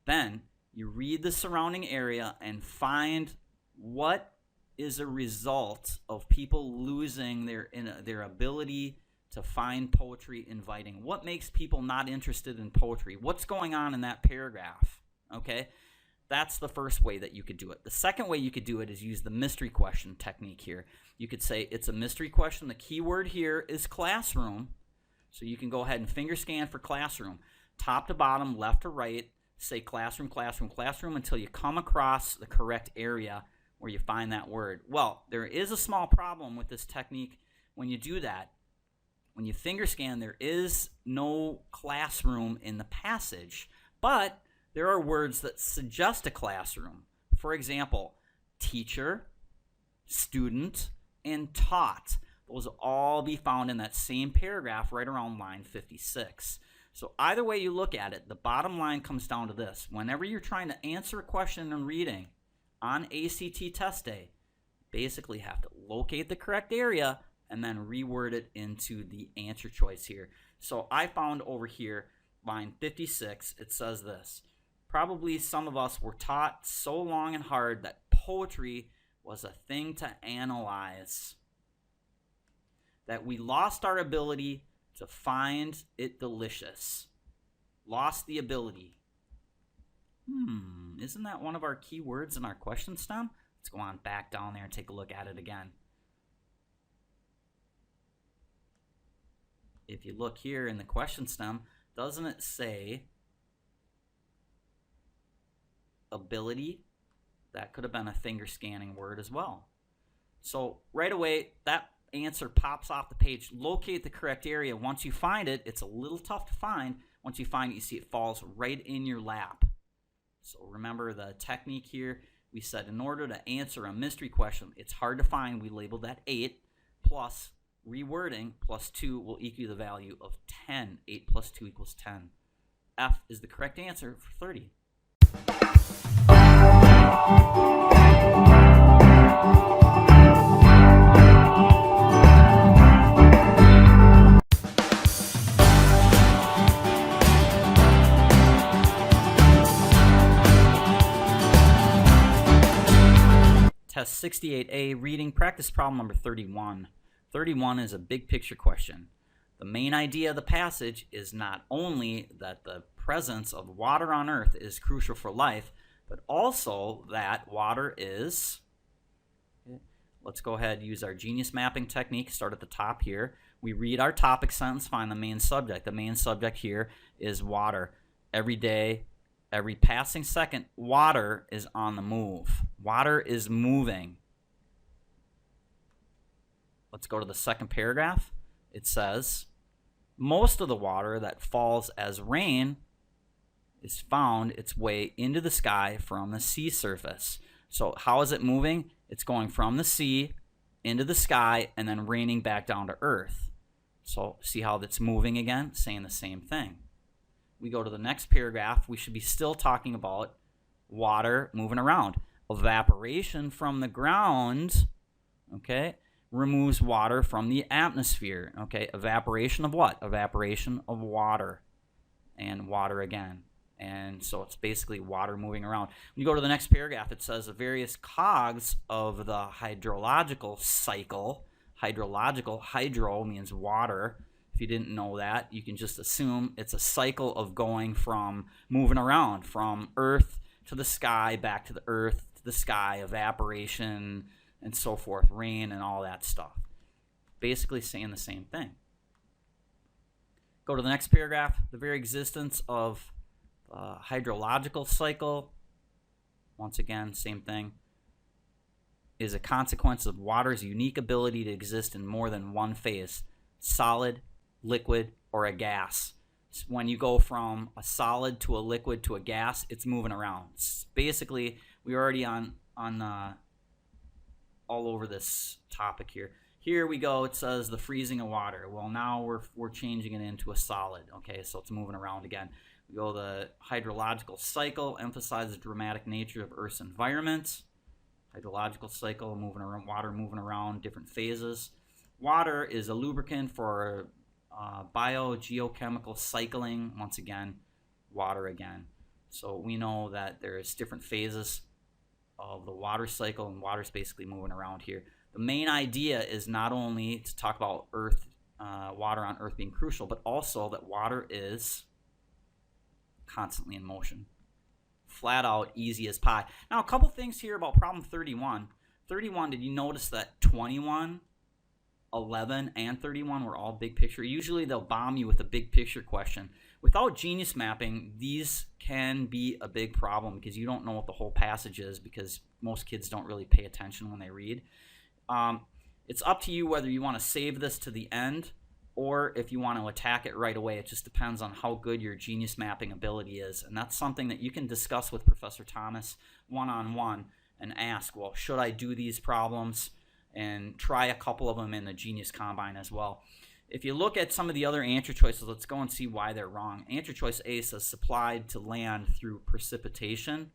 Then you read the surrounding area and find what is a result of people losing their ability to find poetry inviting. What makes people not interested in poetry? What's going on in that paragraph? Okay, that's the first way that you could do it. The second way you could do it is use the mystery question technique here. You could say it's a mystery question. The keyword here is classroom. So you can go ahead and finger scan for classroom. Top to bottom, left to right, say classroom, classroom, classroom until you come across the correct area where you find that word. Well, there is a small problem with this technique when you do that. When you finger scan, there is no classroom in the passage, but there are words that suggest a classroom. For example, teacher, student, and taught. Those will all be found in that same paragraph right around line 56. So either way you look at it, the bottom line comes down to this. Whenever you're trying to answer a question in reading on ACT test day, basically have to locate the correct area and then reword it into the answer choice here. So I found over here, line 56, it says this. Probably some of us were taught so long and hard that poetry was a thing to analyze, that we lost our ability to find it delicious. Lost the ability. Isn't that one of our key words in our question stem? Let's go on back down there and take a look at it again. If you look here in the question stem, doesn't it say ability? That could have been a finger scanning word as well. So right away, that answer pops off the page. Locate the correct area. Once you find it, it's a little tough to find. Once you find it, you see it falls right in your lap. So remember the technique here. we said in order to answer a mystery question, it's hard to find, we labeled that 8 plus rewording plus 2 will equal the value of 10. 8 plus 2 equals 10. F is the correct answer for 30. Test 68A, reading practice problem number 31. 31 is a big picture question. The main idea of the passage is not only that the presence of water on Earth is crucial for life, but also that water is, let's go ahead and use our genius mapping technique, start at the top here. We read our topic sentence, find the main subject. The main subject here is water. Every day, every passing second, water is on the move. Water is moving. Let's go to the second paragraph. It says, most of the water that falls as rain is found its way into the sky from the sea surface. So how is it moving? It's going from the sea into the sky and then raining back down to earth. So see how that's moving again? Saying the same thing. We go to the next paragraph. We should be still talking about water moving around. Evaporation from the ground, okay, removes water from the atmosphere. Okay, evaporation of what? Evaporation of water and water again. And so it's basically water moving around. When you go to the next paragraph, it says the various cogs of the hydrological cycle. Hydro means water. If you didn't know that, you can just assume it's a cycle of going from moving around from earth to the sky, back to the earth, to the sky, evaporation, and so forth, rain and all that stuff. Basically saying the same thing. Go to the next paragraph. The very existence of hydrological cycle, once again, same thing, is a consequence of water's unique ability to exist in more than one phase, solid, liquid, or a gas. When you go from a solid to a liquid to a gas, it's moving around. It's basically, we're already on all over this topic here. Here we go, it says the freezing of water. Well, now we're changing it into a solid, okay, so it's moving around again. We go the hydrological cycle, emphasizes the dramatic nature of Earth's environment. Hydrological cycle, moving around, water moving around, different phases. Water is a lubricant for biogeochemical cycling. Once again, water again. So we know that there's different phases of the water cycle, and water's basically moving around here. The main idea is not only to talk about Earth, water on Earth being crucial, but also that water is constantly in motion. Flat out, easy as pie. Now, a couple things here about problem 31. 31, did you notice that 21, 11, and 31 were all big picture? Usually they'll bomb you with a big picture question. Without genius mapping, these can be a big problem because you don't know what the whole passage is, because most kids don't really pay attention when they read. It's up to you whether you want to save this to the end or if you want to attack it right away. It just depends on how good your genius mapping ability is. And that's something that you can discuss with Professor Thomas one-on-one and ask, well, should I do these problems? And try a couple of them in the Genius Combine as well. If you look at some of the other answer choices, let's go and see why they're wrong. Answer choice A says supplied to land through precipitation.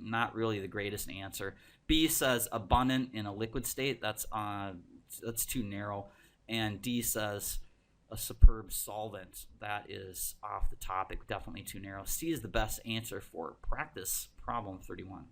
Not really the greatest answer. B says abundant in a liquid state. That's too narrow. And D says a superb solvent. That is off the topic, definitely too narrow. C is the best answer for practice problem 31.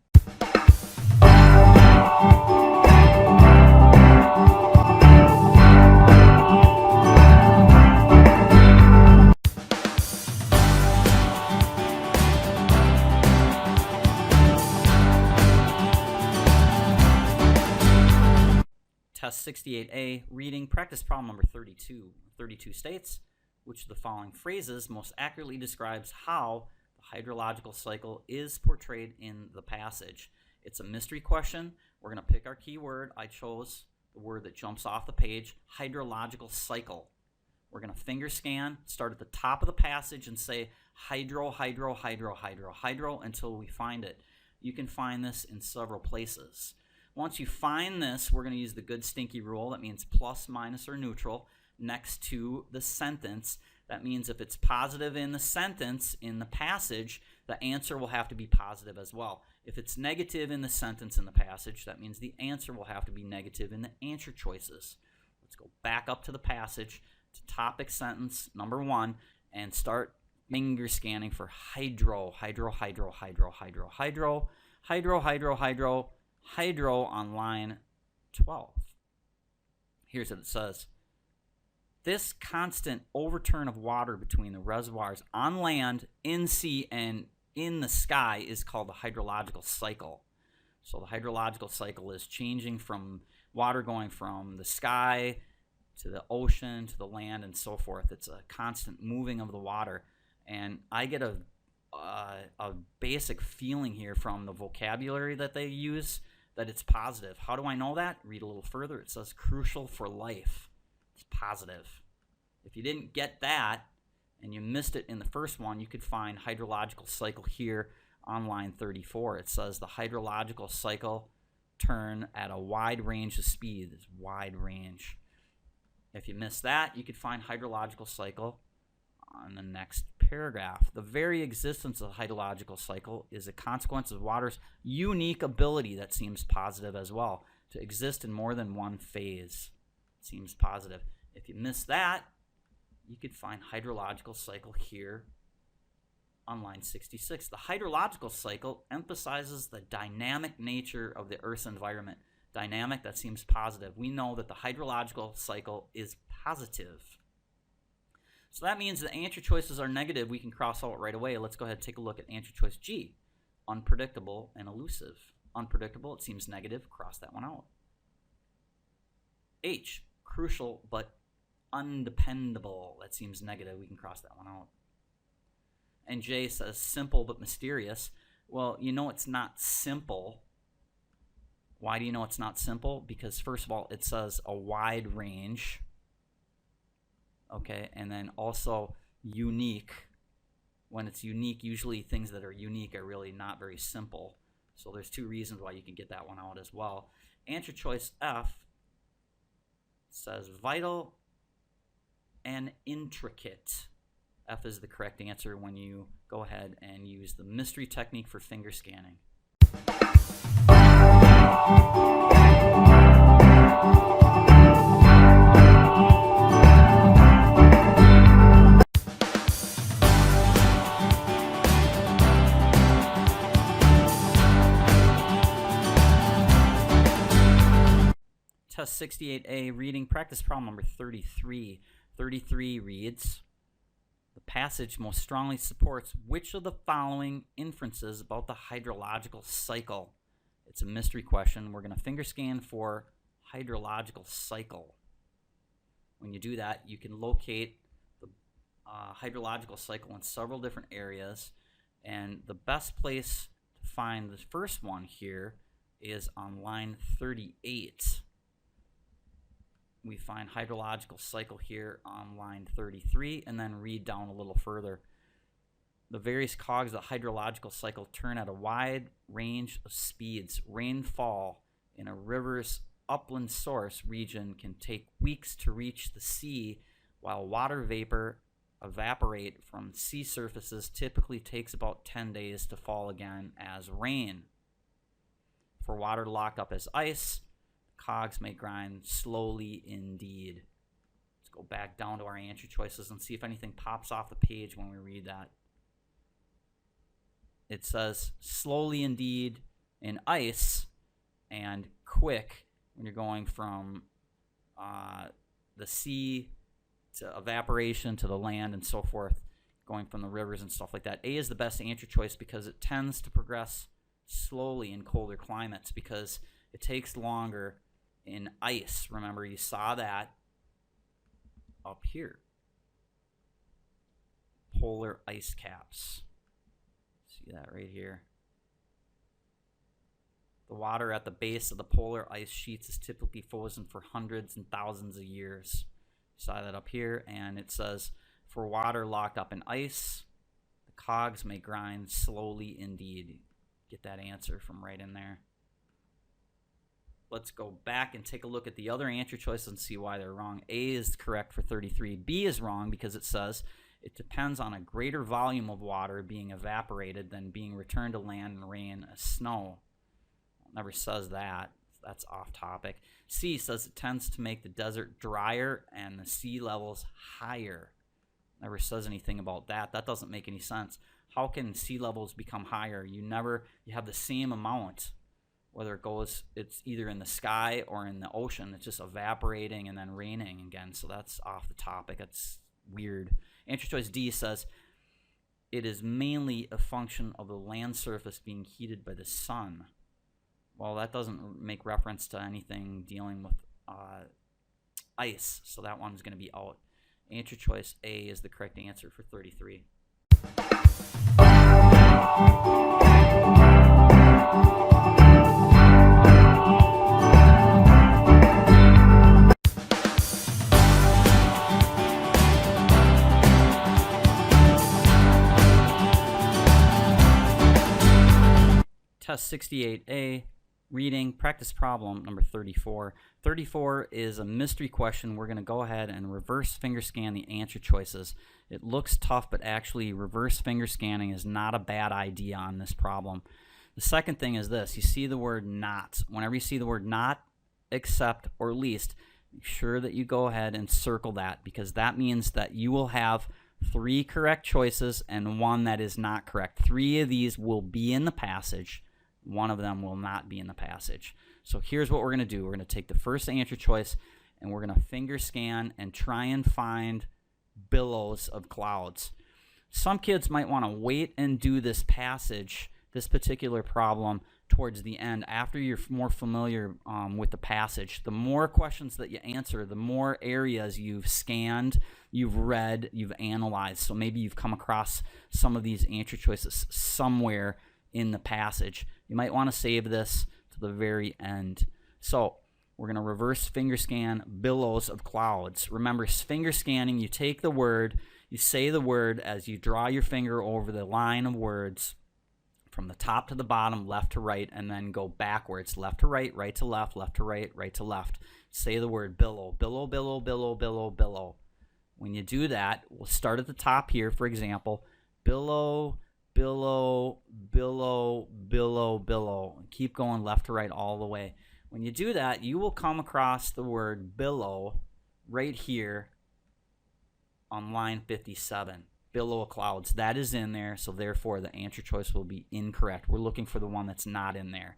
Test 68A, reading practice problem number 32. 32 states, which of the following phrases most accurately describes how the hydrological cycle is portrayed in the passage. It's a mystery question. We're going to pick our keyword. I chose the word that jumps off the page, hydrological cycle. We're going to finger scan, start at the top of the passage and say hydro, hydro, hydro, hydro, hydro until we find it. You can find this in several places. Once you find this, we're going to use the good stinky rule. That means plus, minus, or neutral next to the sentence. That means if it's positive in the sentence, in the passage, the answer will have to be positive as well. If it's negative in the sentence in the passage, that means the answer will have to be negative in the answer choices. Let's go back up to the passage, to topic sentence number 1, and start finger scanning for hydro, hydro, hydro, hydro, hydro, hydro, hydro, hydro, hydro, hydro on line 12. Here's what it says. This constant overturn of water between the reservoirs on land, in sea, and in the sky is called the hydrological cycle. So the hydrological cycle is changing from water going from the sky to the ocean to the land and so forth. It's a constant moving of the water. And I get a basic feeling here from the vocabulary that they use that it's positive. How do I know that? Read a little further. It says crucial for life. It's positive. If you didn't get that and you missed it in the first one, you could find hydrological cycle here on line 34. It says the hydrological cycle turn at a wide range of speed. It's wide range. If you missed that, you could find hydrological cycle on the next paragraph. The very existence of the hydrological cycle is a consequence of water's unique ability, that seems positive as well, to exist in more than one phase. It seems positive. If you miss that, you could find hydrological cycle here on line 66. The hydrological cycle emphasizes the dynamic nature of the Earth's environment. Dynamic, that seems positive. We know that the hydrological cycle is positive. So that means the answer choices are negative. We can cross out right away. Let's go ahead and take a look at answer choice G. Unpredictable and elusive. Unpredictable, it seems negative. Cross that one out. H, crucial but undependable. That seems negative. We can cross that one out. And J says simple but mysterious. Well, you know it's not simple. Why do you know it's not simple? Because first of all, it says a wide range. Okay, and then also unique. When it's unique, usually things that are unique are really not very simple. So there's two reasons why you can get that one out as well. Answer choice F says vital and intricate. F is the correct answer when you go ahead and use the mystery technique for finger scanning. Test 68A, reading practice problem number 33. 33 reads, the passage most strongly supports which of the following inferences about the hydrological cycle? It's a mystery question. We're going to finger scan for hydrological cycle. When you do that, you can locate the hydrological cycle in several different areas. And the best place to find the first one here is on line 38. We find hydrological cycle here on line 33, and then read down a little further. The various cogs of the hydrological cycle turn at a wide range of speeds. Rainfall in a river's upland source region can take weeks to reach the sea, while water vapor evaporate from sea surfaces typically takes about 10 days to fall again as rain. For water locked up as ice, cogs may grind slowly indeed. Let's go back down to our answer choices and see if anything pops off the page when we read that. It says slowly indeed in ice and quick when you're going from the sea to evaporation to the land and so forth, going from the rivers and stuff like that. A is the best answer choice because it tends to progress slowly in colder climates because it takes longer in ice. Remember, you saw that up here. Polar ice caps. See that right here. The water at the base of the polar ice sheets is typically frozen for hundreds and thousands of years. Saw that up here, and it says, for water locked up in ice, the cogs may grind slowly indeed. Get that answer from right in there. Let's go back and take a look at the other answer choices and see why they're wrong. A is correct for 33. B is wrong because it says it depends on a greater volume of water being evaporated than being returned to land in rain or snow. It never says that. That's off topic. C says it tends to make the desert drier and the sea levels higher. Never says anything about that. That doesn't make any sense. How can sea levels become higher? You have the same amount. Whether it's either in the sky or in the ocean. It's just evaporating and then raining again. So that's off the topic. That's weird. Answer choice D says it is mainly a function of the land surface being heated by the sun. Well, that doesn't make reference to anything dealing with ice. So that one's going to be out. Answer choice A is the correct answer for 33. Test 68A, reading, practice problem number 34. 34 is a mystery question. We're going to go ahead and reverse finger scan the answer choices. It looks tough, but actually reverse finger scanning is not a bad idea on this problem. The second thing is this. You see the word not. Whenever you see the word not, except, or least, make sure that you go ahead and circle that, because that means that you will have 3 correct choices and 1 that is not correct. 3 of these will be in the passage. 1 of them will not be in the passage. So here's what we're going to do. We're going to take the first answer choice and we're going to finger scan and try and find billows of clouds. Some kids might want to wait and do this passage, this particular problem, towards the end after you're more familiar with the passage. The more questions that you answer, the more areas you've scanned, you've read, you've analyzed. So maybe you've come across some of these answer choices somewhere in the passage. You might want to save this to the very end. So we're going to reverse finger scan billows of clouds. Remember, finger scanning, you take the word, you say the word as you draw your finger over the line of words from the top to the bottom, left to right, and then go backwards, left to right, right to left, left to right, right to left. Say the word billow, billow, billow, billow, billow, billow. When you do that, we'll start at the top here, for example, billow, billow, billow, billow, billow. Keep going left to right all the way. When you do that, you will come across the word billow right here on line 57. Billow of clouds. That is in there, so therefore the answer choice will be incorrect. We're looking for the one that's not in there.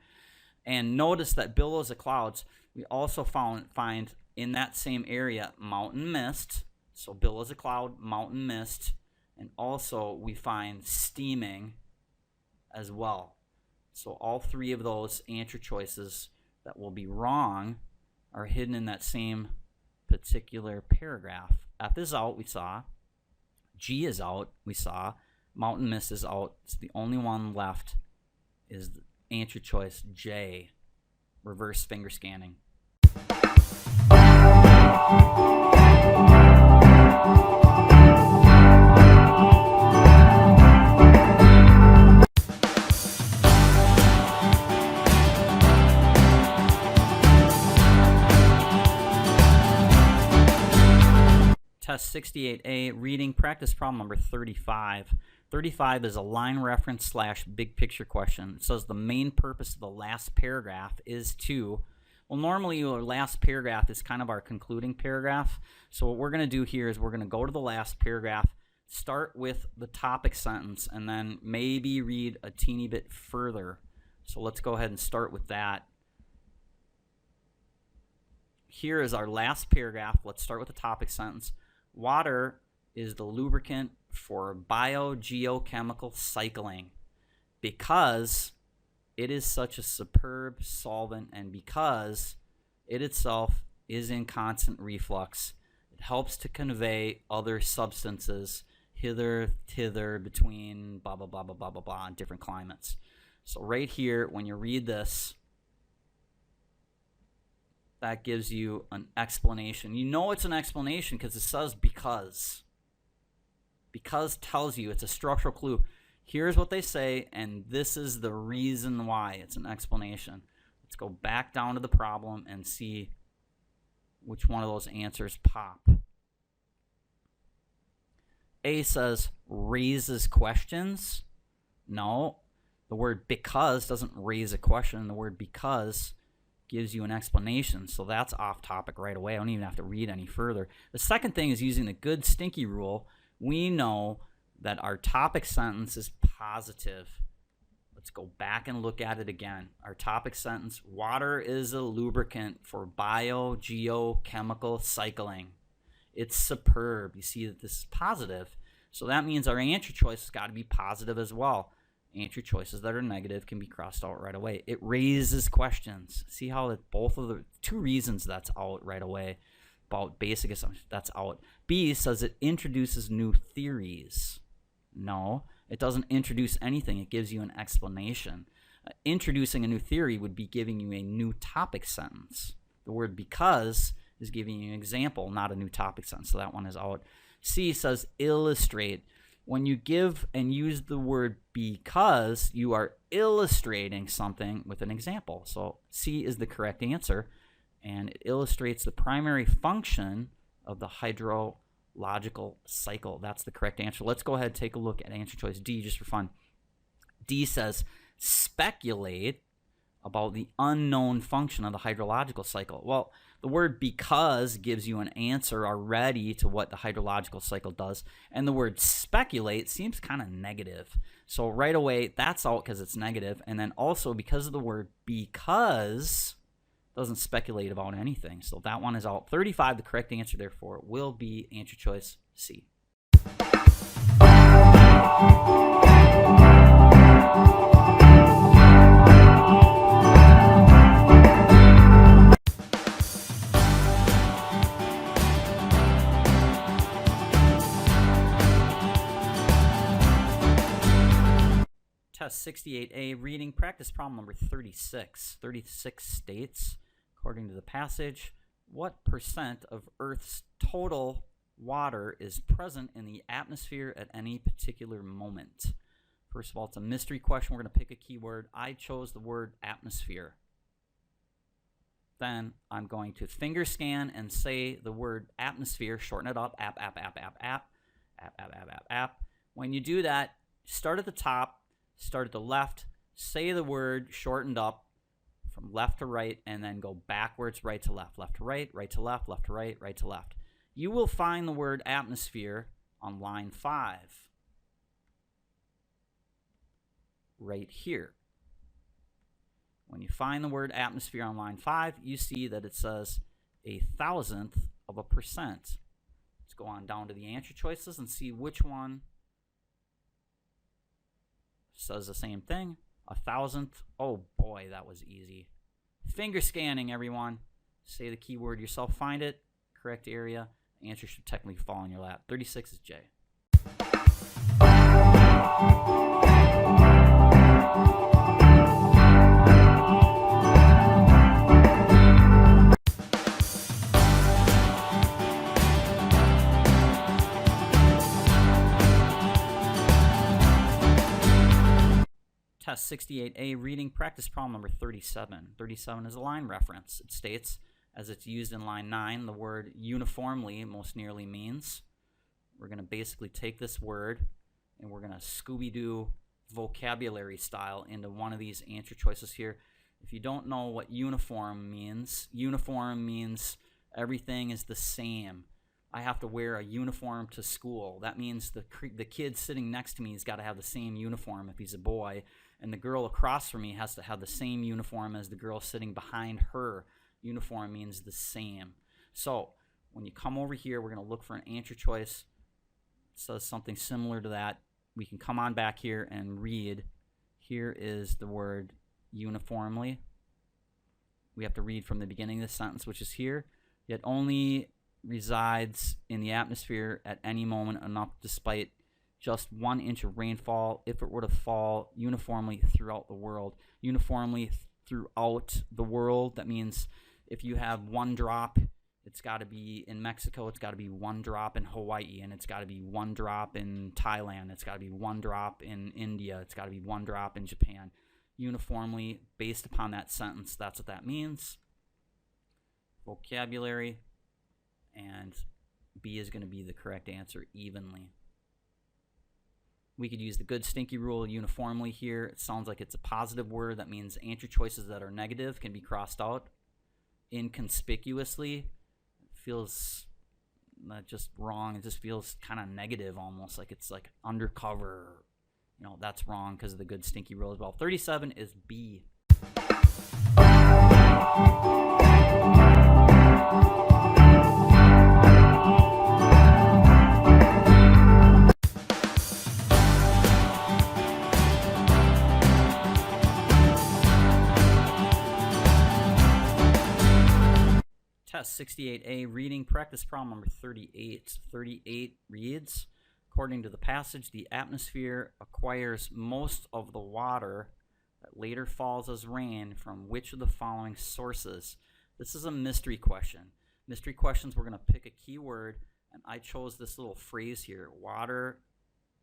And notice that billows of clouds, we also find in that same area mountain mist. So billows of cloud, mountain mist. And also we find steaming as well. So all 3 of those answer choices that will be wrong are hidden in that same particular paragraph. F is out, we saw. G is out, we saw. Mountain mist is out. So the only one left is the answer choice J, reverse finger scanning. Test 68A, reading, practice problem number 35. 35 is a line reference / big picture question. It says the main purpose of the last paragraph is to, well, normally your last paragraph is kind of our concluding paragraph. So what we're going to do here is we're going to go to the last paragraph, start with the topic sentence, and then maybe read a teeny bit further. So let's go ahead and start with that. Here is our last paragraph. Let's start with the topic sentence. Water is the lubricant for biogeochemical cycling because it is such a superb solvent and because it itself is in constant reflux. It helps to convey other substances hither, thither, between blah, blah, blah, blah, blah, blah, blah, in different climates. So right here, when you read this, that gives you an explanation. You know it's an explanation because it says because. Because tells you it's a structural clue. Here's what they say, and this is the reason why. It's an explanation. Let's go back down to the problem and see which one of those answers pop. A says raises questions. No, the word because doesn't raise a question. The word because gives you an explanation. So that's off topic right away. I don't even have to read any further. The second thing is using the good stinky rule. We know that our topic sentence is positive. Let's go back and look at it again. Our topic sentence, water is a lubricant for biogeochemical cycling. It's superb. You see that this is positive. So that means our answer choice has got to be positive as well. Answer choices that are negative can be crossed out right away. It raises questions. See how that both of the two reasons that's out right away about basic assumptions, that's out. B says it introduces new theories. No, it doesn't introduce anything. It gives you an explanation. Introducing a new theory would be giving you a new topic sentence. The word because is giving you an example, not a new topic sentence. So that one is out. C says illustrate. When you give and use the word because, you are illustrating something with an example. So C is the correct answer, and it illustrates the primary function of the hydrological cycle. That's the correct answer. Let's go ahead and take a look at answer choice D just for fun. D says speculate about the unknown function of the hydrological cycle. Well, the word because gives you an answer already to what the hydrological cycle does, and the word speculate seems kind of negative. So right away, that's out because it's negative, and then also because of the word because doesn't speculate about anything. So that one is out. 35, the correct answer therefore will be answer choice C. Test 68A, reading practice problem number 36. 36 states, according to the passage, what percent of Earth's total water is present in the atmosphere at any particular moment? First of all, it's a mystery question. We're going to pick a keyword. I chose the word atmosphere. Then I'm going to finger scan and say the word atmosphere, shorten it up, app. When you do that, start at the top, start at the left, say the word shortened up from left to right, and then go backwards, right to left, left to right, right to left, left to right, right to left. You will find the word atmosphere on line 5, right here. When you find the word atmosphere on line 5, you see that it says 1,000th of a percent. Let's go on down to the answer choices and see which one says the same thing. 1,000th. Oh boy, that was easy. Finger scanning, everyone. Say the keyword yourself. Find it. Correct area. Answer should technically fall in your lap. 36 is J. Test 68A, reading practice problem number 37. 37 is a line reference. It states, as it's used in line 9, the word uniformly most nearly means. We're going to basically take this word and we're going to Scooby-Doo vocabulary style into one of these answer choices here. If you don't know what uniform means everything is the same. I have to wear a uniform to school. That means the kid sitting next to me has got to have the same uniform if he's a boy, and the girl across from me has to have the same uniform as the girl sitting behind her. Uniform means the same. So when you come over here, we're going to look for an answer choice. It says something similar to that. We can come on back here and read. Here is the word uniformly. We have to read from the beginning of the sentence, which is here. Yet only resides in the atmosphere at any moment enough despite just 1 inch of rainfall if it were to fall uniformly throughout the world. Uniformly throughout the world, that means If you have 1 drop, it's got to be in Mexico, it's got to be 1 drop in Hawaii, and it's got to be 1 drop in Thailand, it's got to be 1 drop in India, it's got to be 1 drop in Japan. Uniformly, based upon that sentence, that's what that means. Vocabulary, and B is going to be the correct answer, evenly. We could use the good stinky rule uniformly here. It sounds like it's a positive word. That means answer choices that are negative can be crossed out. Inconspicuously feels not just wrong. It just feels kind of negative, almost like it's like undercover. You know, that's wrong because of the good stinky rule as well. 37 is B. Test 68A, reading practice problem number 38. 38 reads, according to the passage, the atmosphere acquires most of the water that later falls as rain from which of the following sources? This is a mystery question. Mystery questions, we're going to pick a key word, and I chose this little phrase here, water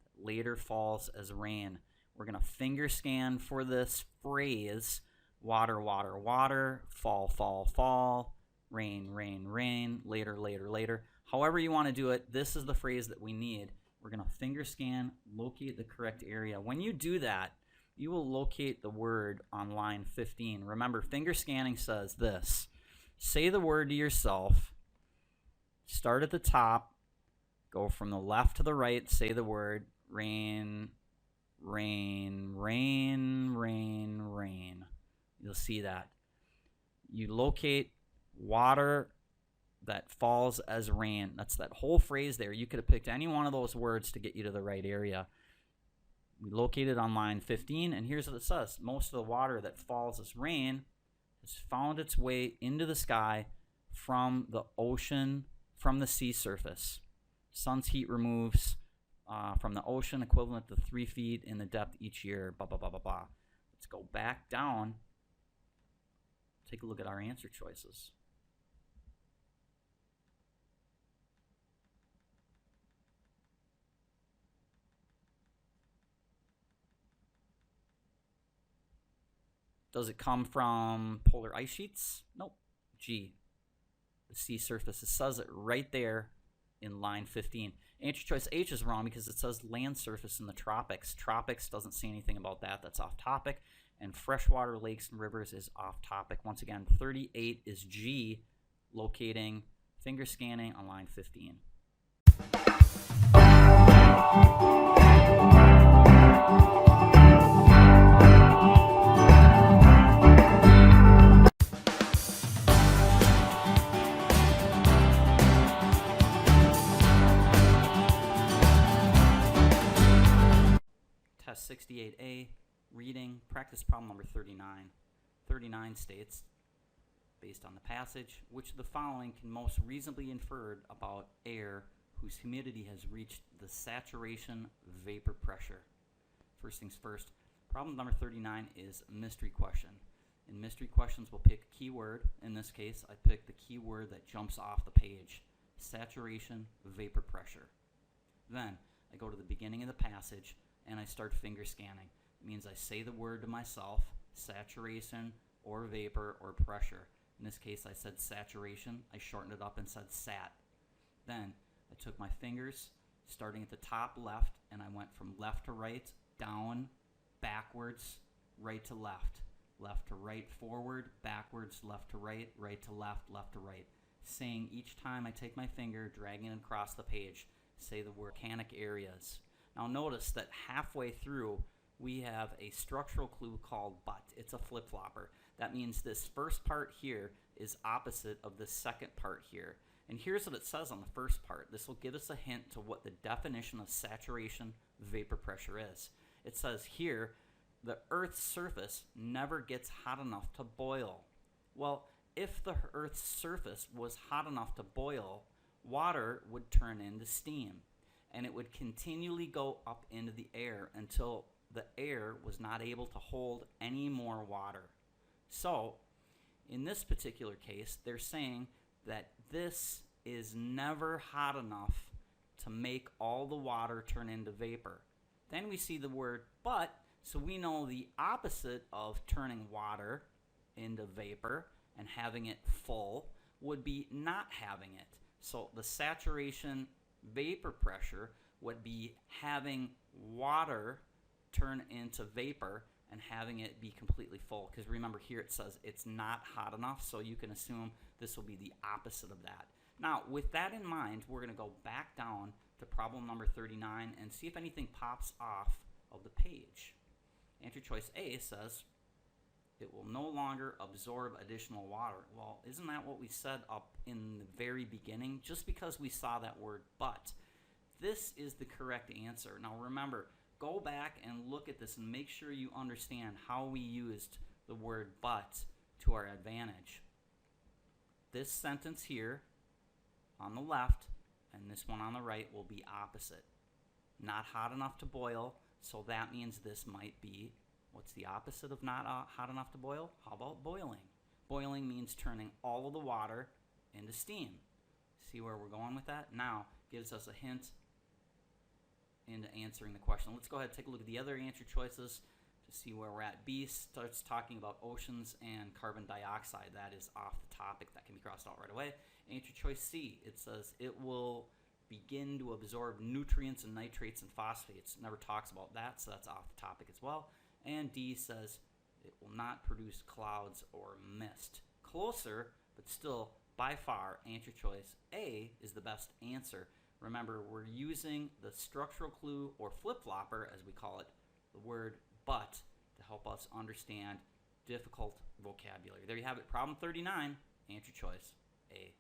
that later falls as rain. We're going to finger scan for this phrase, water, water, water, fall, fall, fall, rain, rain, rain, later, later, later. However you want to do it, this is the phrase that we need. We're going to finger scan, locate the correct area. When you do that, you will locate the word on line 15. Remember, finger scanning says this. Say the word to yourself. Start at the top. Go from the left to the right. Say the word rain, rain, rain, rain, rain. You'll see that. You locate water that falls as rain. That's that whole phrase there. You could have picked any one of those words to get you to the right area. We located on line 15, and here's what it says. Most of the water that falls as rain has found its way into the sky from the ocean, from the sea surface. Sun's heat removes from the ocean equivalent to 3 feet in the depth each year, blah, blah, blah, blah, blah. Let's go back down. Take a look at our answer choices. Does it come from polar ice sheets? Nope. G, the sea surface. It says it right there in line 15. Answer choice H is wrong because it says land surface in the tropics. Tropics doesn't say anything about that. That's off topic. And freshwater lakes and rivers is off topic. Once again, 38 is G, locating, finger scanning on line 15. Test 68A, reading, practice problem number 39. 39 states, based on the passage, which of the following can most reasonably inferred about air whose humidity has reached the saturation vapor pressure? First things first, problem number 39 is a mystery question. In mystery questions, we'll pick a keyword. In this case, I picked the keyword that jumps off the page, saturation vapor pressure. Then I go to the beginning of the passage and I start finger scanning. It means I say the word to myself, saturation or vapor or pressure. In this case, I said saturation. I shortened it up and said sat. Then I took my fingers, starting at the top left, and I went from left to right, down, backwards, right to left, left to right, forward, backwards, left to right, right to left, left to right. Saying each time I take my finger, dragging it across the page, say the word volcanic areas. Now notice that halfway through, we have a structural clue called but. It's a flip-flopper. That means this first part here is opposite of the second part here. And here's what it says on the first part. This will give us a hint to what the definition of saturation vapor pressure is. It says here, the Earth's surface never gets hot enough to boil. Well, if the Earth's surface was hot enough to boil, water would turn into steam. And it would continually go up into the air until the air was not able to hold any more water. So, in this particular case, they're saying that this is never hot enough to make all the water turn into vapor. Then we see the word but, so we know the opposite of turning water into vapor and having it full would be not having it. So the saturation vapor pressure would be having water turn into vapor and having it be completely full. Because remember here it says it's not hot enough, so you can assume this will be the opposite of that. Now, with that in mind, we're going to go back down to problem number 39 and see if anything pops off of the page. Answer choice A says it will no longer absorb additional water. Well, isn't that what we said up in the very beginning? Just because we saw that word but. This is the correct answer. Now remember, go back and look at this and make sure you understand how we used the word but to our advantage. This sentence here on the left and this one on the right will be opposite. Not hot enough to boil, so that means this might be, what's the opposite of not hot enough to boil? How about boiling? Boiling means turning all of the water into steam. See where we're going with that? Now gives us a hint into answering the question. Let's go ahead and take a look at the other answer choices to see where we're at. B starts talking about oceans and carbon dioxide. That is off the topic. That can be crossed out right away. Answer choice C, it says it will begin to absorb nutrients and nitrates and phosphates. Never talks about that, so that's off the topic as well. And D says it will not produce clouds or mist. Closer, but still by far, answer choice A is the best answer. Remember, we're using the structural clue or flip-flopper, as we call it, the word but, to help us understand difficult vocabulary. There you have it, problem 39, answer choice A.